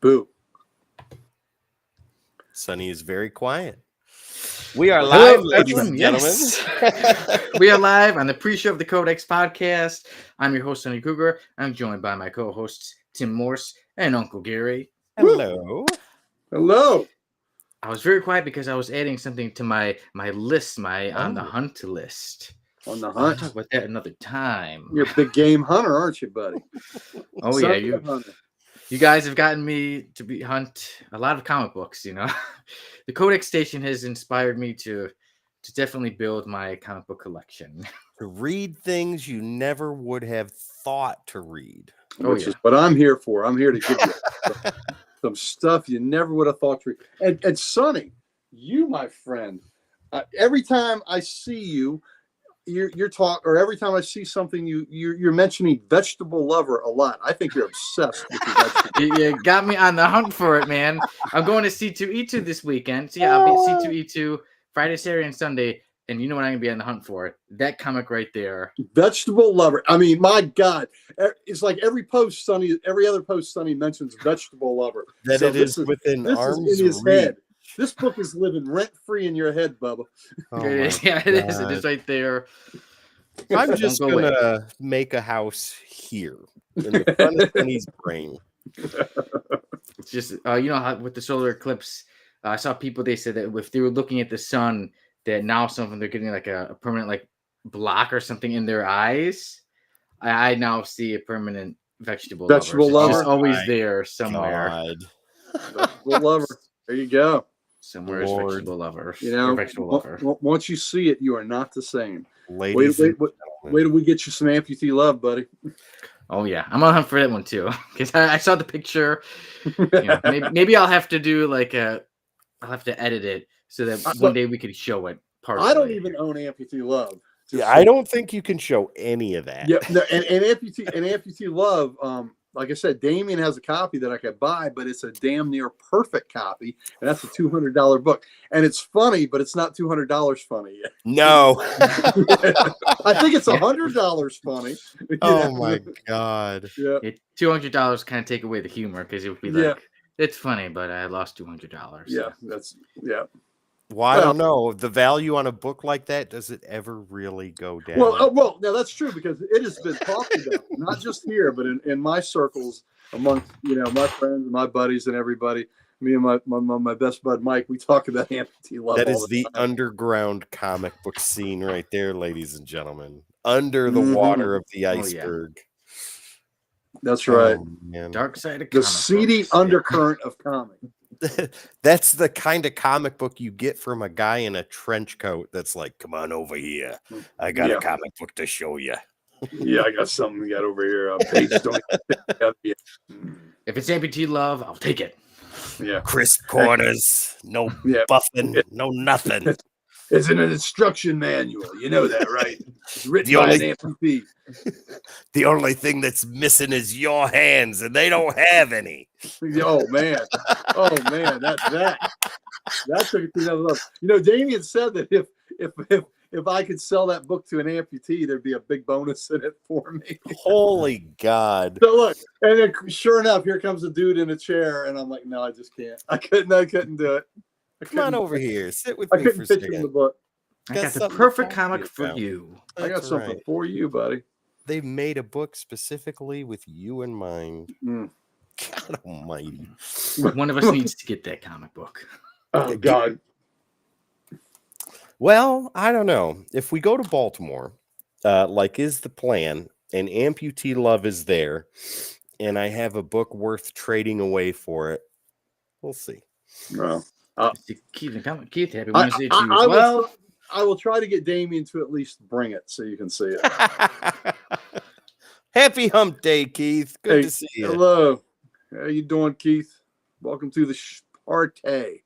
Boo. Sonny is very quiet. We are Hello, live, ladies everyone. and gentlemen. Yes. We are live on the pre-show of the Codex podcast. I'm your host, Sonny Cougar. I'm joined by my co-hosts, Tim Morse and Uncle Gary. Hello. Hello. I was very quiet because I was adding something to my list, my on the hunt list. On the I'll hunt. talk about that another time. You're a big game hunter, aren't you, buddy? Oh Son yeah, of a hunter. you guys have gotten me to hunt a lot of comic books. You know, the Codex Station has inspired me to definitely build my comic book collection. To read things you never would have thought to read. Which is what I'm here for. I'm here to give you some stuff you never would have thought to read. And Sonny, you, my friend, every time I see you, you're talk, or every time I see something, you're mentioning vegetable lover a lot. I think you're obsessed with your vegetables. You got me on the hunt for it, man. I'm going to C2E2 this weekend. So yeah, I'll be at C2E2 Friday, Saturday, and Sunday. And you know what I'm going to be on the hunt for? That comic right there. Vegetable lover. I mean, my God. It's like every other post Sonny mentions vegetable lover. That so it is within arm's is in his reach. head. This book is living rent-free in your head, Bubba. Oh It is. Yeah, it is. It is right there. I'm just Don't go going to make a house here in the front of Sonny's brain. It's just, you know, how with the solar eclipse, I saw people, they said that if they were looking at the sun, that now some of them, they're getting like a permanent like block or something in their eyes. I now see a permanent vegetable lover. It's just always there somewhere. Vegetable lover. There you go. Somewhere is vegetable lover. You know, vegetable lover. Once you see it, you are not the same. Wait till we get you some amputee love, buddy. Oh yeah, I'm on hunt for that one too because I saw the picture. You know, maybe I'll have to do like I'll have to edit it so that one day we could show it. Partially. I don't even own amputee love. Yeah, I don't think you can show any of that. Yeah, no, and amputee love. Like I said, Damien has a copy that I could buy, but it's a damn near perfect copy, and that's a $200 book. And it's funny, but it's not $200 funny yet. No, I think it's $100 funny. Oh my God! Yeah, $200 kind of take away the humor because it would be like it's funny, but I lost $200. Yeah, Well, I don't know. The value on a book like that, does it ever really go down? Well, no, that's true because it has been talked about, not just here, but in my circles, amongst my friends and my buddies and everybody. Me and my best bud Mike, we talk about amputee love. That is the underground comic book scene right there, ladies and gentlemen. Under the water of the iceberg. Yeah. That's right. Dark side of the seedy undercurrent of comic. That's the kind of comic book you get from a guy in a trench coat that's like, come on over here. I got a comic book to show you. Yeah, I got something we got over here. If it's amputee love, I'll take it. Yeah. Crisp corners, no buffing, no nothing. It's in an instruction manual. You know that, right? It's written by an amputee. The only thing that's missing is your hands, and they don't have any. Oh man, that took it to another level. You know, Damien said that if I could sell that book to an amputee, there'd be a big bonus in it for me. Holy God! So look, and then sure enough, here comes a dude in a chair, and I'm like, no, I just can't. I couldn't do it. Come on over here. Sit with me for for a second. second. The book. I got the perfect comic for you. I got something for you, buddy. They've made a book specifically with you in mind. Mm. God almighty. One of us needs to get that comic book. Oh, God. Well, I don't know. If we go to Baltimore, like is the plan, and amputee love is there, and I have a book worth trading away for it, we'll see. Well, Keith, happy Wednesday to you as well. I will try to get Damien to at least bring it so you can see it. Happy hump day, Keith. Good to see you. Hello. How you doing, Keith? Welcome to the party.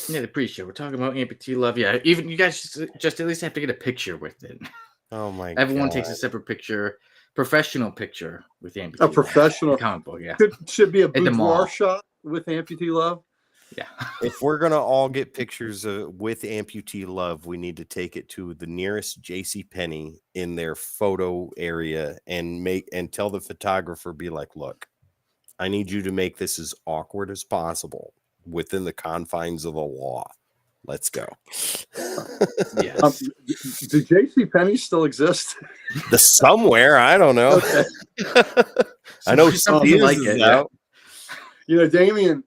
Yeah, the pre-show. We're talking about amputee love. Yeah, even you guys just at least have to get a picture with it. Oh my! Everyone God. takes a separate picture, professional picture with amputee. A professional comic book. Yeah, should be a boudoir shot with amputee love. Yeah. If we're gonna all get pictures with amputee love, we need to take it to the nearest JCPenney in their photo area and tell the photographer, be like, look, I need you to make this as awkward as possible within the confines of the law. Let's go. Yes. Do J.C. Penney still exist? The somewhere, I don't know. Okay. I know Something Sears like is it, yeah. out. You know, Damien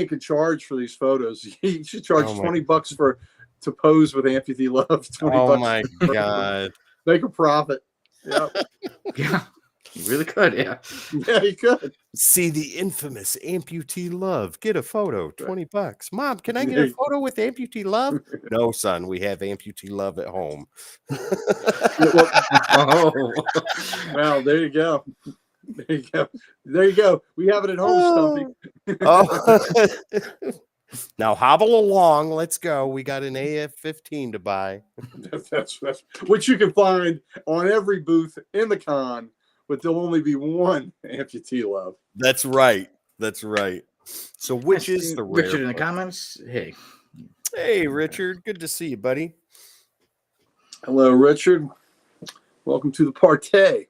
could charge for these photos. He should charge Oh my- $20 to pose with Amputee Love. $20. Oh my God. Make a profit. Yeah, Yeah. You really could, yeah. yeah, he could. See the infamous Amputee Love. Get a photo, $20. Mom, can I get Yeah. a photo with Amputee Love? No, son, we have Amputee Love at home. Well, Oh. well, there you go. There you go. There you go. We have it at home, Stumpy. Oh. Now hobble along. Let's go. We got an AF-15 to buy. That's which you can find on every booth in the con, but there'll only be one Amputee Love. That's right. That's right. So which is the rare Richard in the book? comments? Hey. Hey, Richard. Good to see you, buddy. Hello, Richard. Welcome to the party.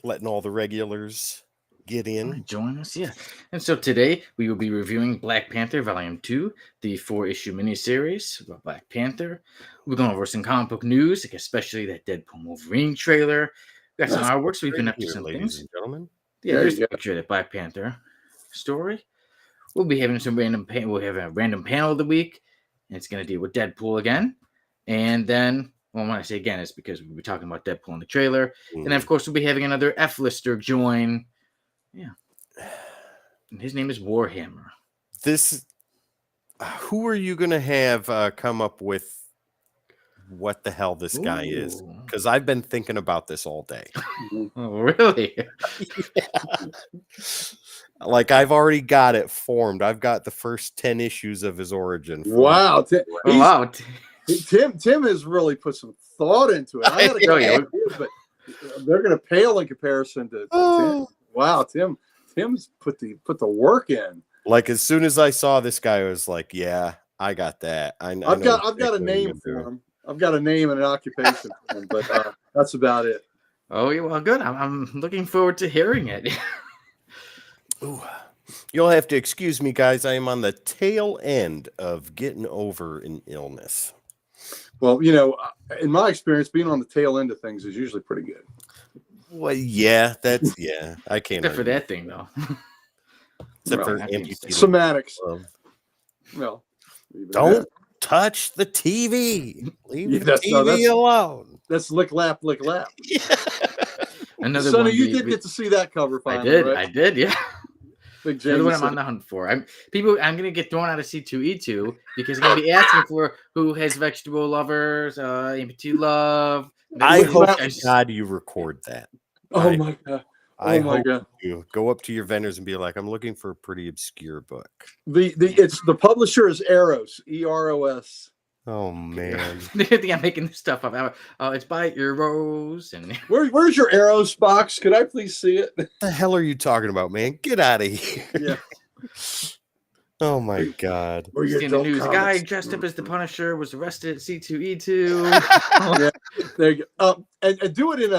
Letting all the regulars get in. Join us, yeah. And so today we will be reviewing Black Panther Volume 2, the 4-issue miniseries about Black Panther. We're going over some comic book news, like especially that Deadpool Wolverine trailer. We got some artwork, so we've been up to Here, some ladies things. and gentlemen. Yeah, There there's you the go. picture of the Black Panther story. We'll be having some random we'll have a random panel of the week, and it's going to deal with Deadpool again. And then, well, when I say again, it's because we'll be talking about Deadpool in the trailer. And then, of course, we'll be having another F-lister join. Yeah. And his name is Warhammer. This, who are you going to have come up with what the hell this guy is? Ooh. Because I've been thinking about this all day. Oh, really? Like, I've already got it formed. I've got the first 10 issues of his origin. formed. Wow. Oh, wow. Tim has really put some thought into it. I had a Oh, yeah. idea, but they're going to pale in comparison to Tim. Oh. Wow, Tim's put the work in. Like, as soon as I saw this guy, I was like, yeah, I got that. I I've know got a exactly what name you're for doing. him. I've got a name and an occupation for him, but that's about it. Oh, yeah. Well, good. I'm looking forward to hearing it. Ooh. You'll have to excuse me, guys. I am on the tail end of getting over an illness. Well, you know, in my experience, being on the tail end of things is usually pretty good. Well, yeah, that's I can't. Except for argue. that thing, though. Except for Well, that amputee. Somatics. love. Well, leave it at Don't that. touch the TV. Leave Yeah, the that's- no, TV that's- alone. That's lick lap, lick lap. Another Sonny, one. you did get to see that cover I finally, did. right? I did. Yeah. Big Another one I'm Jameson. on the hunt for. I'm gonna get thrown out of C2E2 because I'm gonna be asking for who has vegetable lovers, amputee love. I Maybe hope these to guys- God you record that. Oh I- my god! I Oh my hope god! you go up to your vendors and be like, I'm looking for a pretty obscure book. The publisher is Eros, EROS. Oh man. They think I'm making this stuff up. It's by Eros and Where's your Eros box? Could I please see it? What the hell are you talking about, man? Get out of here. Yeah. Oh my God. Or your seen the adult news. A guy comics. dressed up as the Punisher was arrested at C2E2. Yeah, there you go. And do it in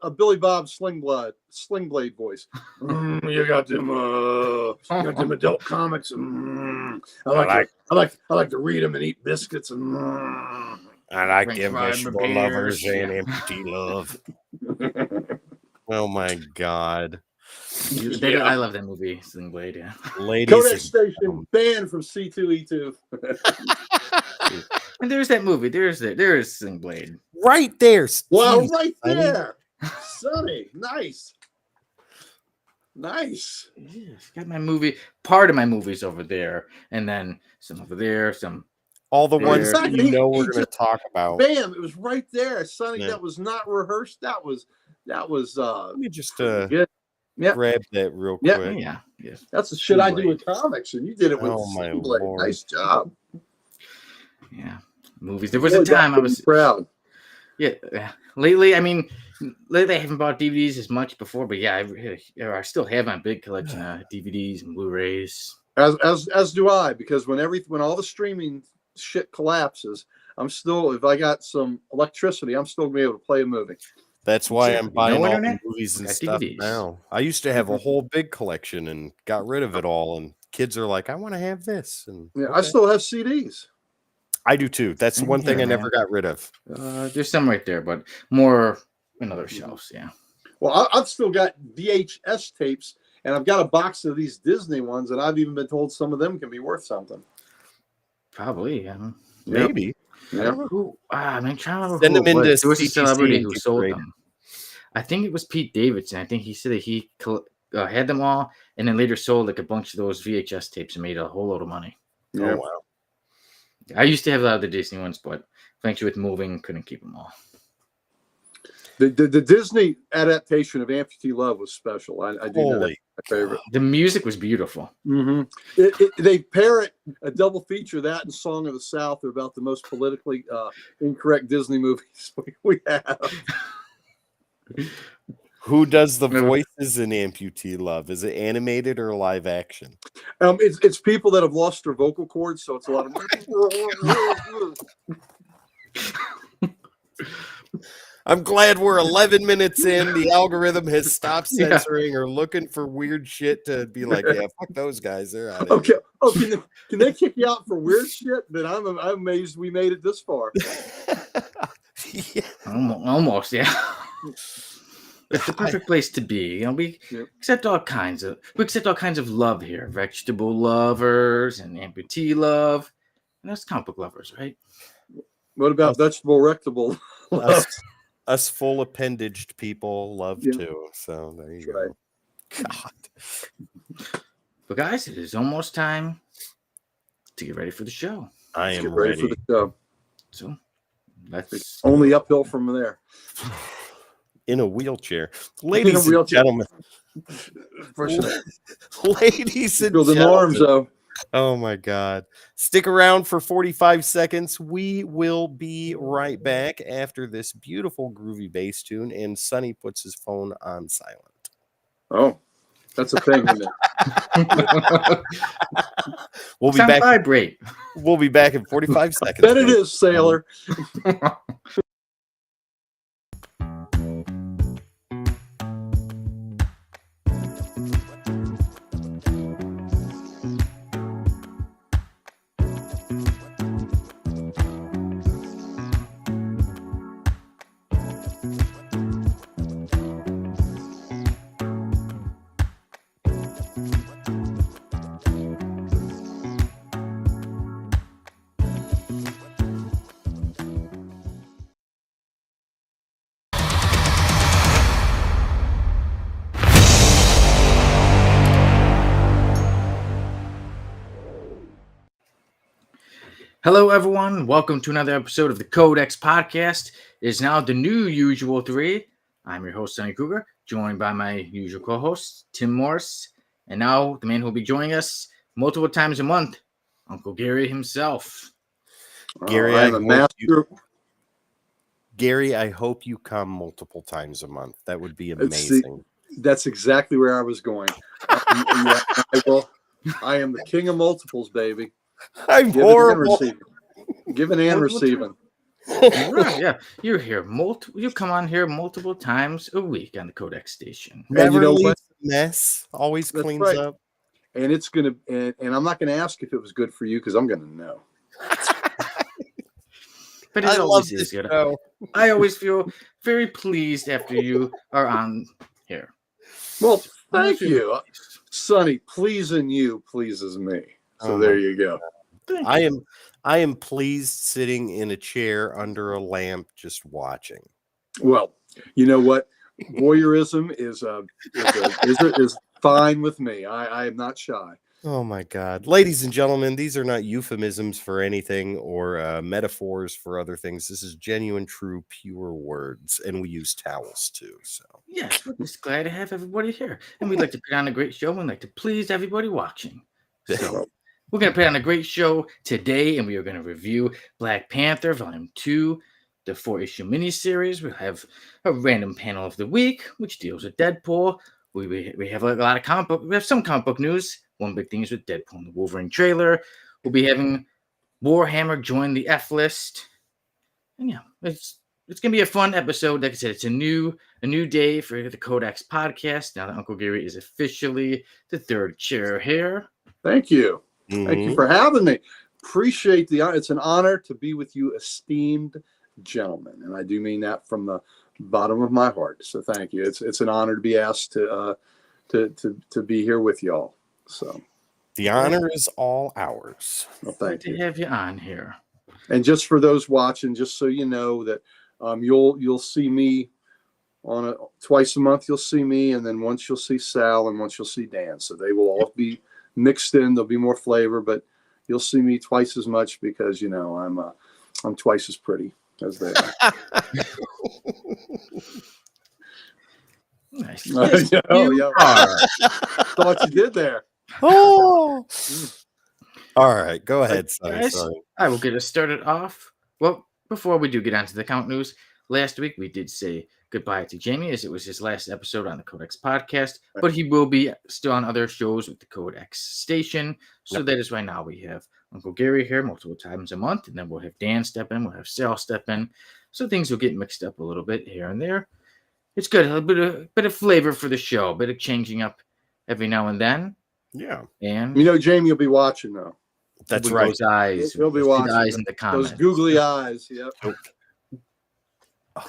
a Billy Bob Sling Blade voice. You got them adult comics. I like to read them and eat biscuits. I like French them fries, vegetable beers, lovers and yeah. amputee love. Oh my God. I love that movie, Sling Blade. Yeah. Ladies Kodak and Station banned from C2E2. And there's that movie. There is Sling Blade. right there. Wow, Jeez, right Sonny. there, Sonny. Nice. Yeah, got my movie. Part of my movies over there, and then some over there. Some. All the ones There. that you know we're He going to talk about. Bam! It was right there, Sonny. Yeah. That was not rehearsed. That was. Let me just Good. Yep. grab that real Yeah. quick. Yeah. Yes. That's the shit I do Blade. with comics, and you did it with Oh, my Blade. Lord. Nice job. Yeah. Movies. There was a Really got time I to be was. proud. Yeah. Lately, I mean, lately I haven't bought DVDs as much before, but yeah, I still have my big collection of DVDs and Blu-rays. As do I, because when all the streaming shit collapses, I'm still, if I got some electricity, I'm still gonna be able to play a movie. That's why I'm Exactly. buying No all the internet. movies We and got stuff DVDs. now. I used to have a whole big collection and got rid of it all. And kids are like, I want to have this. And Yeah, I still have CDs. I do too. That's Same one thing here, I never man. got rid of. There's some right there, but more in other shelves. Yeah. Well, I've still got VHS tapes, and I've got a box of these Disney ones, and I've even been told some of them can be worth something. Probably. Yeah. Maybe. Yeah. Who? I'm trying to remember Send who them it was. into There was a CTC celebrity and who get sold graded. them. I think it was Pete Davidson. I think he said that he had them all, and then later sold like a bunch of those VHS tapes and made a whole load of money. Yeah. Oh, wow. I used to have a lot of the Disney ones, but eventually with moving, couldn't keep them all. The Disney adaptation of Amputee Love was special. I do know that's my favorite. The music was beautiful. They pair it a double feature, that and Song of the South are about the most politically incorrect Disney movies we have. Who does the voices in Amputee Love? Is it animated or live action? It's people that have lost their vocal cords, so it's a lot of. I'm glad we're 11 minutes in. The algorithm has stopped censoring or looking for weird shit to be like, yeah, fuck those guys. They're out of here. Okay. Can they kick you out for weird shit? Then I'm amazed we made it this far. Yeah. Almost, yeah. It's the perfect place to be. We accept all kinds of love here. Vegetable lovers and amputee love. And that's comic book lovers, right? What about vegetable rectable? Us full appendaged people love too. So there you go. God. But guys, it is almost time to get ready for the show. I am ready for the show. So let's only uphill from there. In a wheelchair. Ladies and gentlemen. Ladies and gentlemen. Arms, though. Oh my God. Stick around for 45 seconds. We will be right back after this beautiful groovy bass tune, and Sonny puts his phone on silent. Oh, that's a thing, isn't it? We'll be back. Vibrate. We'll be back in 45 seconds. Bet it is, sailor. Hello, everyone. Welcome to another episode of the Codex Podcast. It is now the new usual three. I'm your host, Sonny Kruger, joined by my usual co-host, Tim Morris. And now the man who will be joining us multiple times a month, Uncle Gary himself. Gary, I'm a master. Gary, I hope you come multiple times a month. That would be amazing. That's exactly where I was going. I am the king of multiples, baby. I'm horrible. Giving and receiving. Right, yeah, you're here. You come on here multiple times a week on the Codex station. Never leaves a mess. Always cleans up. And it's gonna. And I'm not gonna ask if it was good for you because I'm gonna know. But it always is good. I always feel very pleased after you are on here. Well, thank you, Sonny. Pleasing you pleases me. So there you go. I am pleased sitting in a chair under a lamp just watching. Well, you know what? Voyeurism is fine with me. I am not shy. Oh my God. Ladies and gentlemen, these are not euphemisms for anything or metaphors for other things. This is genuine, true, pure words. And we use towels too. So yes, we're just glad to have everybody here. And we'd like to put on a great show and like to please everybody watching. So we're going to put on a great show today, and we are going to review Black Panther Vol.2, the 4-issue miniseries. We'll have a random panel of the week, which deals with Deadpool. We have a lot of comic book. We have some comic book news. One big thing is with Deadpool and the Wolverine trailer. We'll be having Warhammer join the F list. And yeah, it's it's gonna be a fun episode. Like I said, it's a new day for the Codex podcast. Now that Uncle Gary is officially the third chair here. Thank you. Thank you Mhm. for having me. Appreciate the honor. It's an honor to be with you, esteemed gentlemen, and I do mean that from the bottom of my heart. So thank you. It's an honor to be asked to be here with y'all. So The honor is all ours. well, Glad thank to you. have you on here. And just for those watching, just so you know that you'll see me on twice a month. You'll see me, and then once you'll see Sal, and once you'll see Dan. So they will all be mixed in. There'll be more flavor, but you'll see me twice as much because I'm twice as pretty as they are. Nice. Oh, Yes, yeah. you are. Thought you did there. Oh. All right, go ahead, Sonny. Guys, Sorry. I will get us started off. Well, before we do get onto the count news, last week we did say goodbye to Jamie as it was his last episode on the Codex podcast, but he will be still on other shows with the Codex station. So Yep. that is why now we have Uncle Gary here multiple times a month, and then we'll have Dan step in, we'll have Sal step in. So things will get mixed up a little bit here and there. It's good, a bit of flavor for the show, a bit of changing up every now and then. Yeah, And Jamie will be watching though. that's with right. those eyes, He'll be those watching eyes in the comments. those googly eyes. Yep.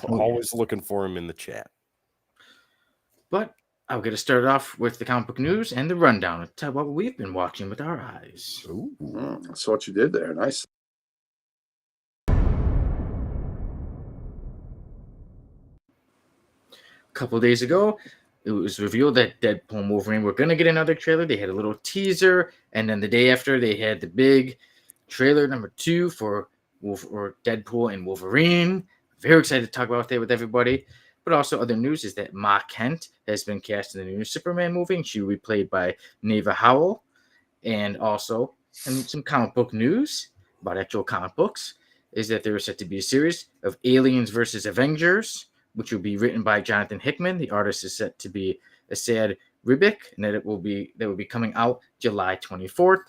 Always looking for him in the chat. But I'll get us started off with the comic book news and the rundown of tell what we've been watching with our eyes. Ooh. That's what you did there. Nice. A couple days ago, it was revealed that Deadpool and Wolverine were going to get another trailer. They had a little teaser, and then the day after, they had the big trailer number 2 for Deadpool and Wolverine. Very excited to talk about that with everybody. But also, other news is that Ma Kent has been cast in the new Superman movie, and she will be played by Neva Howell. And also, and some comic book news about actual comic books is that there is set to be a series of Aliens versus Avengers, which will be written by Jonathan Hickman. The artist is set to be Asad Ribic, and that will be coming out July 24th,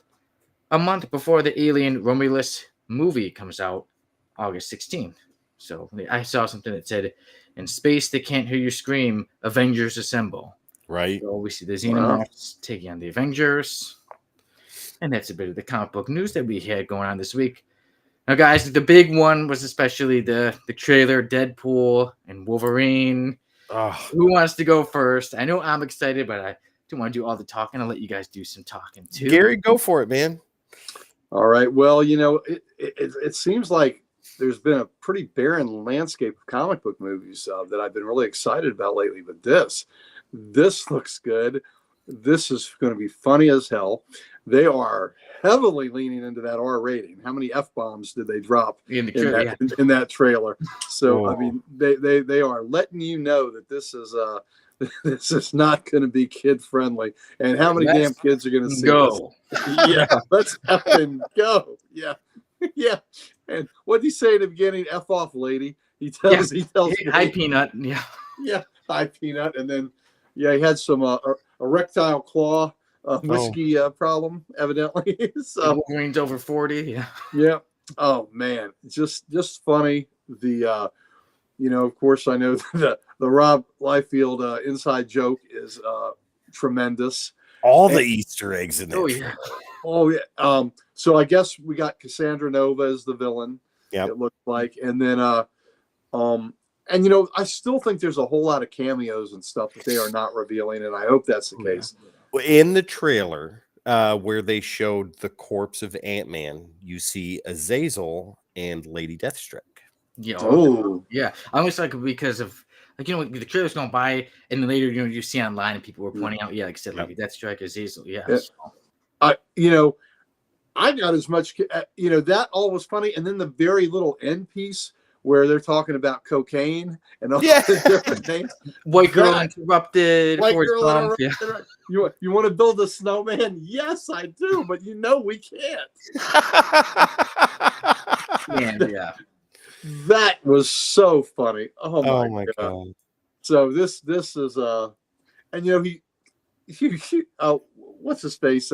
a month before the Alien Romulus movie comes out August 16th. So I saw something that said, "In space, they can't hear you scream, Avengers assemble." Right. So we see the Xenomorphs taking on the Avengers. And that's a bit of the comic book news that we had going on this week. Now, guys, the big one was especially the trailer, Deadpool and Wolverine. Oh, Who wants to go first? I know I'm excited, but I don't want to do all the talking. I'll let you guys do some talking too. Gary, go for it, man. All right. Well, it seems like there's been a pretty barren landscape of comic book movies that I've been really excited about lately. But this looks good. This is going to be funny as hell. They are heavily leaning into that R rating. How many F-bombs did they drop in that trailer? So, I mean, they are letting you know that this is not going to be kid friendly. And how many damn kids are going to see this? Yeah, let's effing go. Yeah. Yeah. And what did he say at the beginning? F off, lady. He tells hi, Peanut. Yeah. Yeah. Hi, Peanut. And then, he had some erectile claw whiskey problem, evidently. So Wolverine's over 40. Yeah. Yeah. Oh man, just funny. The of course, I know the Rob Liefeld inside joke is tremendous. All the Easter eggs in there. Oh yeah. Oh yeah. So I guess we got Cassandra Nova as the villain. Yeah. It looked like, and then and I still think there's a whole lot of cameos and stuff that they are not revealing, and I hope that's the case. In the trailer, where they showed the corpse of Ant-Man, you see Azazel and Lady Deathstroke. Yeah. Oh. Yeah. I always like it because of the trailer's going by, and then later you see online and people were pointing out, like I said, Lady Deathstroke, Azazel. Yeah. I got as much, that all was funny, and then the very little end piece where they're talking about cocaine and all the different things. White girl interrupted. White girl interrupted. Yeah. You want to build a snowman? Yes, I do, but we can't. Yeah. That was so funny. Oh my God. So this is and he what's his face?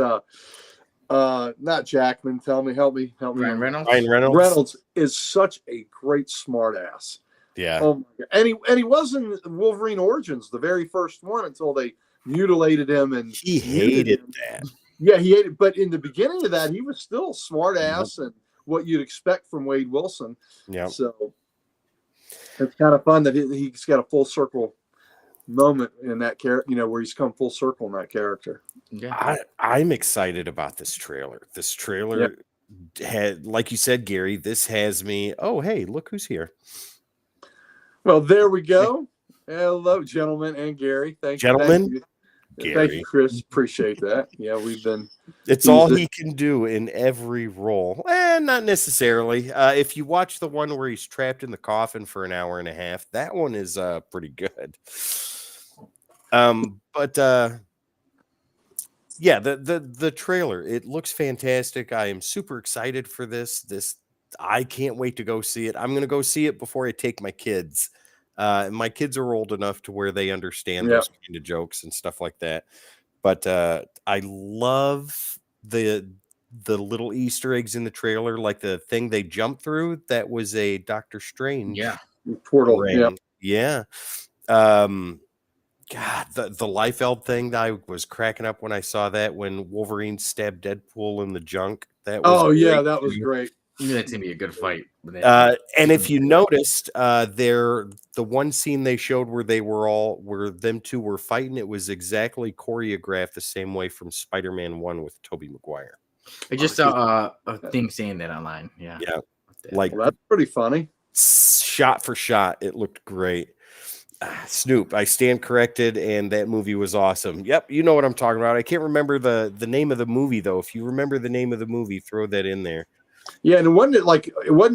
Not Jackman. Help me. Ryan Reynolds. Reynolds is such a great smart ass. Yeah. Oh my God. And he was in Wolverine Origins, the very first one, until they mutilated him and He muted hated him. that. Yeah, he hated. But in the beginning of that, he was still smart ass Yep. and what you'd expect from Wade Wilson. Yeah. So it's kind of fun that he's got a full circle moment in that character, where he's come full circle in that character. Yeah. I'm excited about this trailer. This trailer had, like you said, Gary, this has me. Oh, hey, look who's here. Well, there we go. Hello, gentlemen and Gary. Thank you. Gary. Thank you, Chris. Appreciate that. Yeah, we've been. It's all he can do in every role. Not necessarily. If you watch the one where he's trapped in the coffin for an hour and a half, that one is pretty good. Yeah, the trailer, it looks fantastic. I am super excited for this. I can't wait to go see it. I'm going to go see it before I take my kids. My kids are old enough to where they understand those kind of jokes and stuff like that. But I love the little Easter eggs in the trailer, like the thing they jumped through. That was a Doctor Strange portal. ring. Yeah. God, the Liefeld thing that I was cracking up when I saw that, when Wolverine stabbed Deadpool in the junk. That was that was great. You knew that's gonna be a good fight. And if you noticed, the one scene they showed where them two were fighting, it was exactly choreographed the same way from Spider-Man 1 with Tobey Maguire. I just saw a thing saying that online. Yeah. Like, that's pretty funny. Shot for shot, it looked great. Snoop, I stand corrected, and that movie was awesome. Yep, you know what I'm talking about. I can't remember the name of the movie, though. If you remember the name of the movie, throw that in there. Yeah, and it wasn't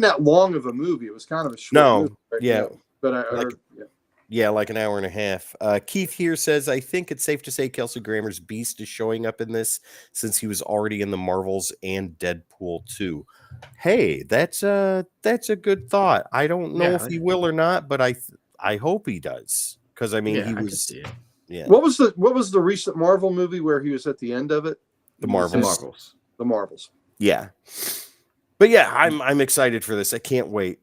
that long of a movie. It was kind of a short movie. Right? Yeah. But I heard, like an hour and a half. Keith here says, I think it's safe to say Kelsey Grammer's Beast is showing up in this, since he was already in the Marvels and Deadpool 2. Hey, that's a good thought. I don't know if he will or not, but I hope he does, because I mean, he was. Yeah. What was the recent Marvel movie where he was at the end of it? The Marvels. The Marvels. Yeah. But yeah, I'm excited for this. I can't wait.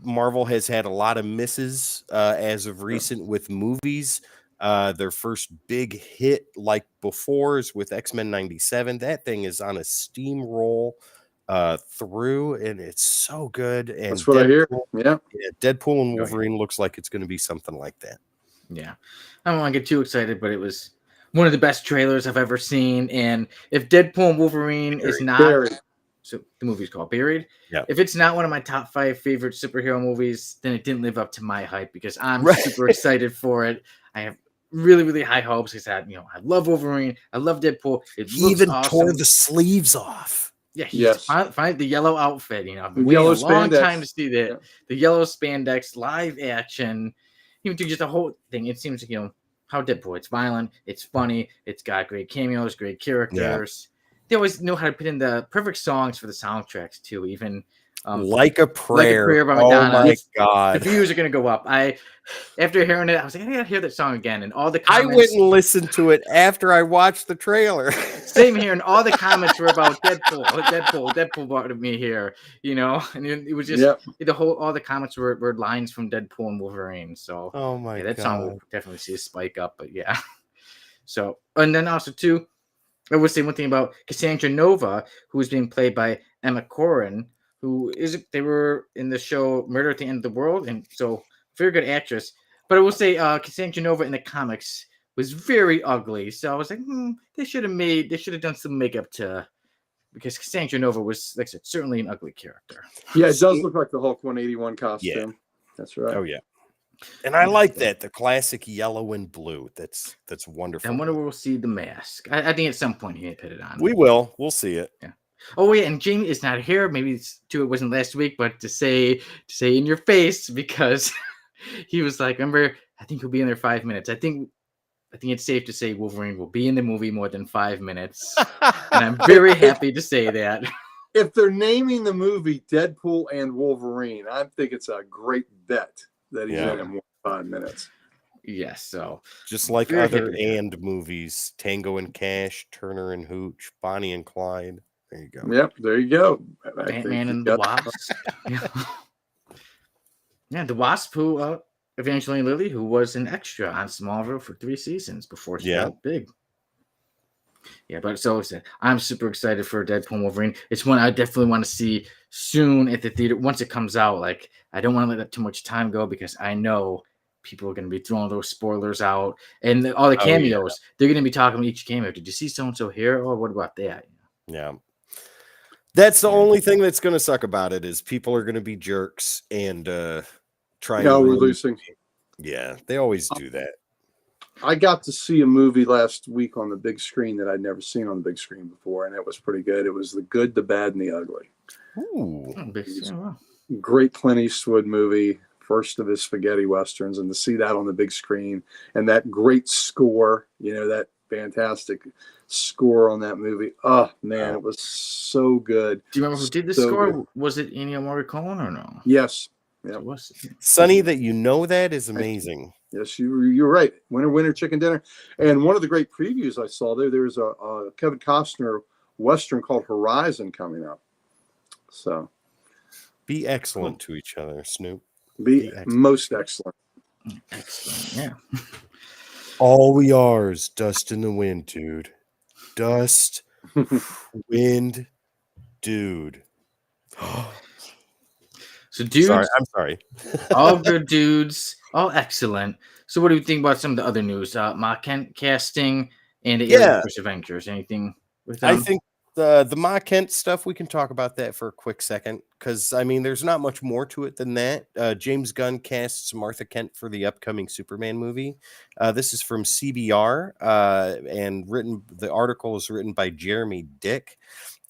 Marvel has had a lot of misses as of recent with movies. Their first big hit, like before, is with X-Men 97. That thing is on a steamroll through, and it's so good. And that's what I hear. Yeah, Deadpool and Wolverine looks like it's going to be something like that. Yeah, I don't want to get too excited, but it was one of the best trailers I've ever seen. And if Deadpool and Wolverine is not, so the movie's called Buried. Yeah. If it's not one of my top 5 favorite superhero movies, then it didn't live up to my hype, because I'm super excited for it. I have really, really high hopes, because I love Wolverine. I love Deadpool. He even tore the sleeves off. Yeah, finally the yellow outfit. I've been waiting a long time to see that. Yeah. The yellow spandex, live action, even do just the whole thing. It seems like, how Deadpool. It's violent. It's funny. It's got great cameos, great characters. Yeah. They always know how to put in the perfect songs for the soundtracks too. Even Like a Prayer by Madonna. Oh my God. The views are going to go up. After hearing it, I was like, I got to hear that song again. And all the comments. I went and listened to it after I watched the trailer. Same here. And all the comments were about Deadpool. Deadpool brought me here, and it was just all the comments were lines from Deadpool and Wolverine. So oh my God. That song will definitely see a spike up, but yeah. So, and then also too, I would say one thing about Cassandra Nova, who is being played by Emma Corrin, they were in the show Murder at the End of the World, and so very good actress. But I will say Cassandra Nova in the comics was very ugly. So I was like, they should have done some makeup because Cassandra Nova was, like I said, certainly an ugly character. Yeah, it does look like the Hulk 181 costume. Yeah. That's right. Oh yeah. And I like that, the classic yellow and blue. That's wonderful. I wonder where we'll see the mask. I think at some point he put it on. We will. We'll see it. Yeah. Oh yeah, and Jamie is not here. Maybe it wasn't last week, but to say in your face, because he was like, remember, I think he'll be in there 5 minutes. I think it's safe to say Wolverine will be in the movie more than 5 minutes. And I'm very happy to say that. If they're naming the movie Deadpool and Wolverine, I think it's a great bet that he's in it more than 5 minutes. Yes, so just like other and movies, Tango and Cash, Turner and Hooch, Bonnie and Clyde. There you go. Yep, there you go. Batman and the Wasp. Yeah, the Wasp, who Evangeline Lilly, who was an extra on Smallville for 3 seasons before she got big. Yeah, but so I'm super excited for Deadpool and Wolverine. It's one I definitely want to see soon at the theater once it comes out. Like, I don't want to let that too much time go because I know people are going to be throwing those spoilers out and all the cameos. They're going to be talking about each cameo. Did you see so and so here? Oh, what about that? Yeah. That's the only thing that's going to suck about it is people are going to be jerks and trying to releasing. Yeah, they always do that. I got to see a movie last week on the big screen that I'd never seen on the big screen before, and it was pretty good. It was The Good, the Bad, and the Ugly. Ooh. Great Clint Eastwood movie, first of his spaghetti westerns, and to see that on the big screen and that great score, that fantastic score on that movie. Oh, man, it was so good. Do you remember who did the score? Good. Was it Ennio Morricone or no? Yes. Yeah. It was. Sonny, that that is amazing. Yes, you're right. Winner, chicken dinner. And one of the great previews I saw there's a Kevin Costner Western called Horizon coming up. So be excellent to each other, Snoop. Be most excellent. Excellent, yeah. All we are is dust in the wind, dude. Dust, wind, dude. So, dudes, I'm sorry. All good dudes, all excellent. So, what do you think about some of the other news? Ma Kent casting and the Alien vs. Avengers. Anything with them? I think the Ma Kent stuff, we can talk about that for a quick second because I mean, there's not much more to it than that. James Gunn casts Martha Kent for the upcoming Superman movie. This is from CBR and the article is written by Jeremy Dick.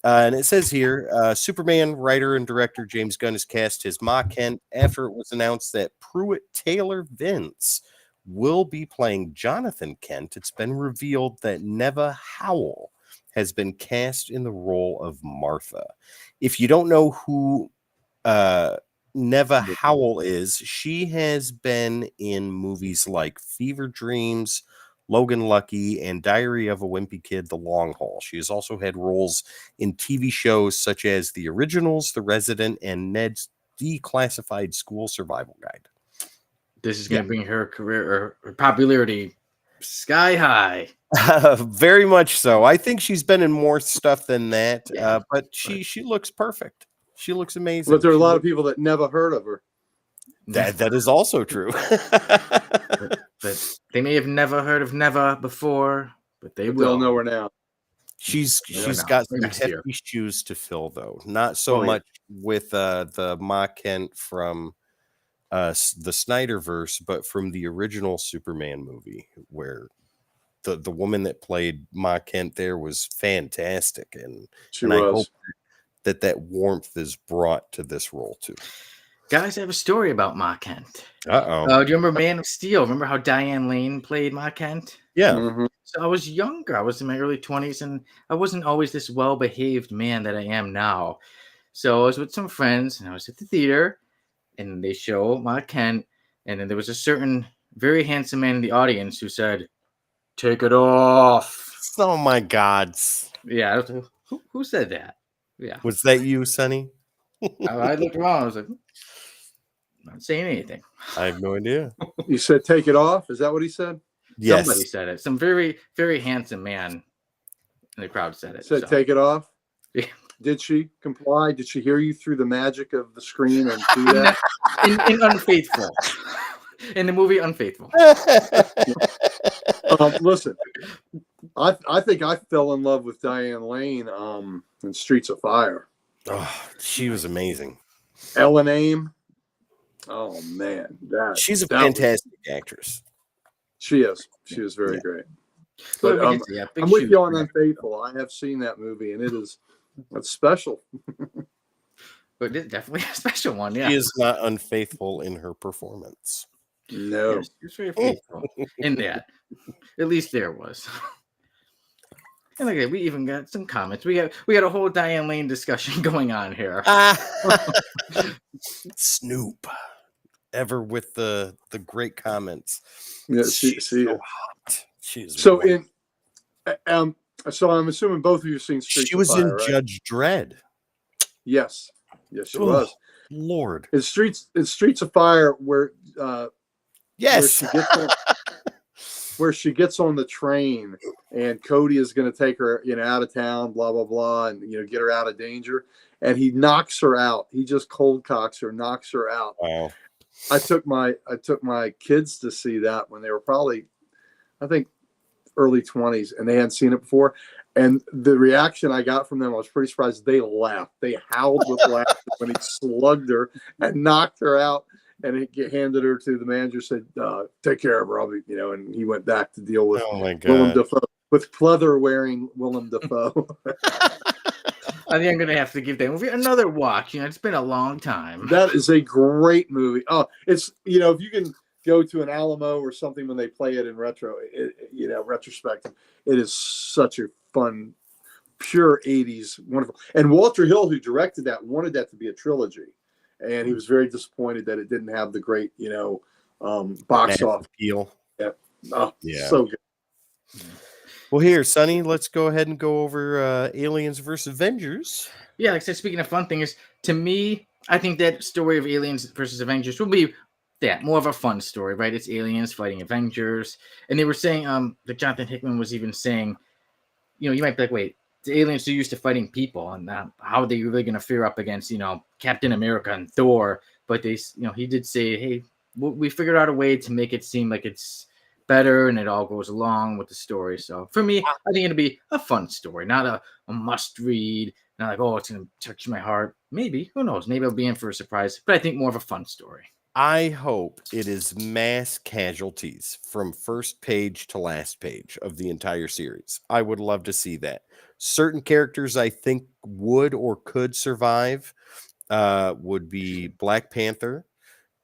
And it says here, Superman writer and director James Gunn has cast his Ma Kent after it was announced that Pruitt Taylor Vince will be playing Jonathan Kent. It's been revealed that Neva Howell has been cast in the role of Martha. If you don't know who Neva Howell is, she has been in movies like Fever Dreams, Logan Lucky, and Diary of a Wimpy Kid, The Long Haul. She has also had roles in TV shows such as The Originals, The Resident, and Ned's Declassified School Survival Guide. This is going to bring her career or her popularity sky high. Very much so. I think she's been in more stuff than that, but she looks perfect. She looks amazing. But there are a lot of people that never heard of her. That is also true. but they may have never heard of Neva before, but they will. They'll know her now. She's got some hefty shoes to fill, though. Not so much with the Ma Kent from the Snyderverse, but from the original Superman movie, where the woman that played Ma Kent there was fantastic, and I hope that warmth is brought to this role too. Guys, I have a story about Ma Kent. Uh-oh. Do you remember Man of Steel? Remember how Diane Lane played Ma Kent? Yeah. Mm-hmm. So I was younger. I was in my early 20s, and I wasn't always this well-behaved man that I am now. So I was with some friends, and I was at the theater, and they show Ma Kent, and then there was a certain very handsome man in the audience who said, "Take it off." Oh, my God. Yeah. I was like, who said that? Yeah. Was that you, Sonny? I looked around. I was like, not saying anything. I have no idea. You said take it off? Is that what he said? Yes. Somebody said it. Some very, very handsome man in the crowd said it. Said take it off? Yeah. Did she comply? Did she hear you through the magic of the screen and do that? in Unfaithful. In the movie Unfaithful. Listen, I think I fell in love with Diane Lane in Streets of Fire. Oh, she was amazing. Ellen Aim. Oh man, she's a fantastic actress. She is. She is very great. But I'm with you on Unfaithful. I have seen that movie, and it's special. But it's definitely a special one. Yeah, she is not unfaithful in her performance. No, she was very faithful in that. At least there was. And look, we even got some comments. We got a whole Diane Lane discussion going on here. Snoop, ever with the great comments. Yeah, she's so hot. She's so wonderful. So I'm assuming both of you have seen Streets She was of Fire, in right? Judge Dredd. Yes, she was. Lord. It's Streets of Fire where Yes. where she gets on the train and Cody is going to take her, out of town, blah, blah, blah, and, get her out of danger. And he knocks her out. He just cold cocks her, knocks her out. Wow. I took my kids to see that when they were probably, I think, early 20s, and they hadn't seen it before. And the reaction I got from them, I was pretty surprised. They laughed. They howled with laughter when he slugged her and knocked her out. And he handed her to the manager, said, take care of her. I'll be, and he went back to deal with Willem Dafoe, with pleather wearing Willem Dafoe. I think I'm going to have to give that movie another watch. It's been a long time. That is a great movie. Oh, it's, if you can go to an Alamo or something when they play it in retrospective, it is such a fun, pure 80s, wonderful. And Walter Hill, who directed that, wanted that to be a trilogy. And he was very disappointed that it didn't have the great, box office appeal. Yeah. Oh, yeah. So good. Well, here, Sonny, let's go ahead and go over Aliens versus Avengers. Yeah, like I said, speaking of fun things, to me, I think that story of Aliens versus Avengers will be more of a fun story, right? It's aliens fighting Avengers. And they were saying, that Jonathan Hickman was even saying, you might be like, wait, the aliens are used to fighting people, and how are they really going to fare up against, Captain America and Thor? But they, he did say, hey, we figured out a way to make it seem like it's better and it all goes along with the story. So for me, I think it'll be a fun story, not a must read, not like, oh, it's going to touch my heart. Maybe, who knows? Maybe I'll be in for a surprise, but I think more of a fun story. I hope it is mass casualties from first page to last page of the entire series. I would love to see that. Certain characters I think would or could survive would be Black Panther.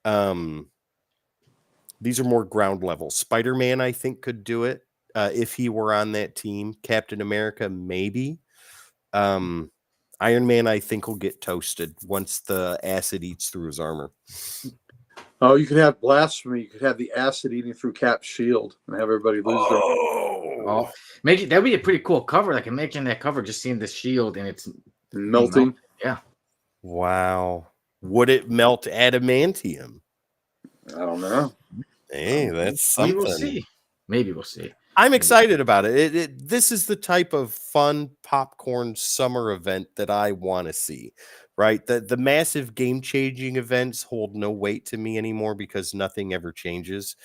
These are more ground level. Spider-Man, I think, could do it if he were on that team. Captain America, maybe. Iron Man, I think, will get toasted once the acid eats through his armor. Oh, you could have blasphemy. You could have the acid eating through Cap's shield and have everybody lose their. Oh, that'd be a pretty cool cover. Like, imagine that cover, just seeing the shield and it's melting. Yeah. Wow. Would it melt adamantium? I don't know. Hey, that's something. We'll see. Maybe we'll see. I'm excited about it. This is the type of fun popcorn summer event that I want to see. Right, the massive game-changing events hold no weight to me anymore because nothing ever changes,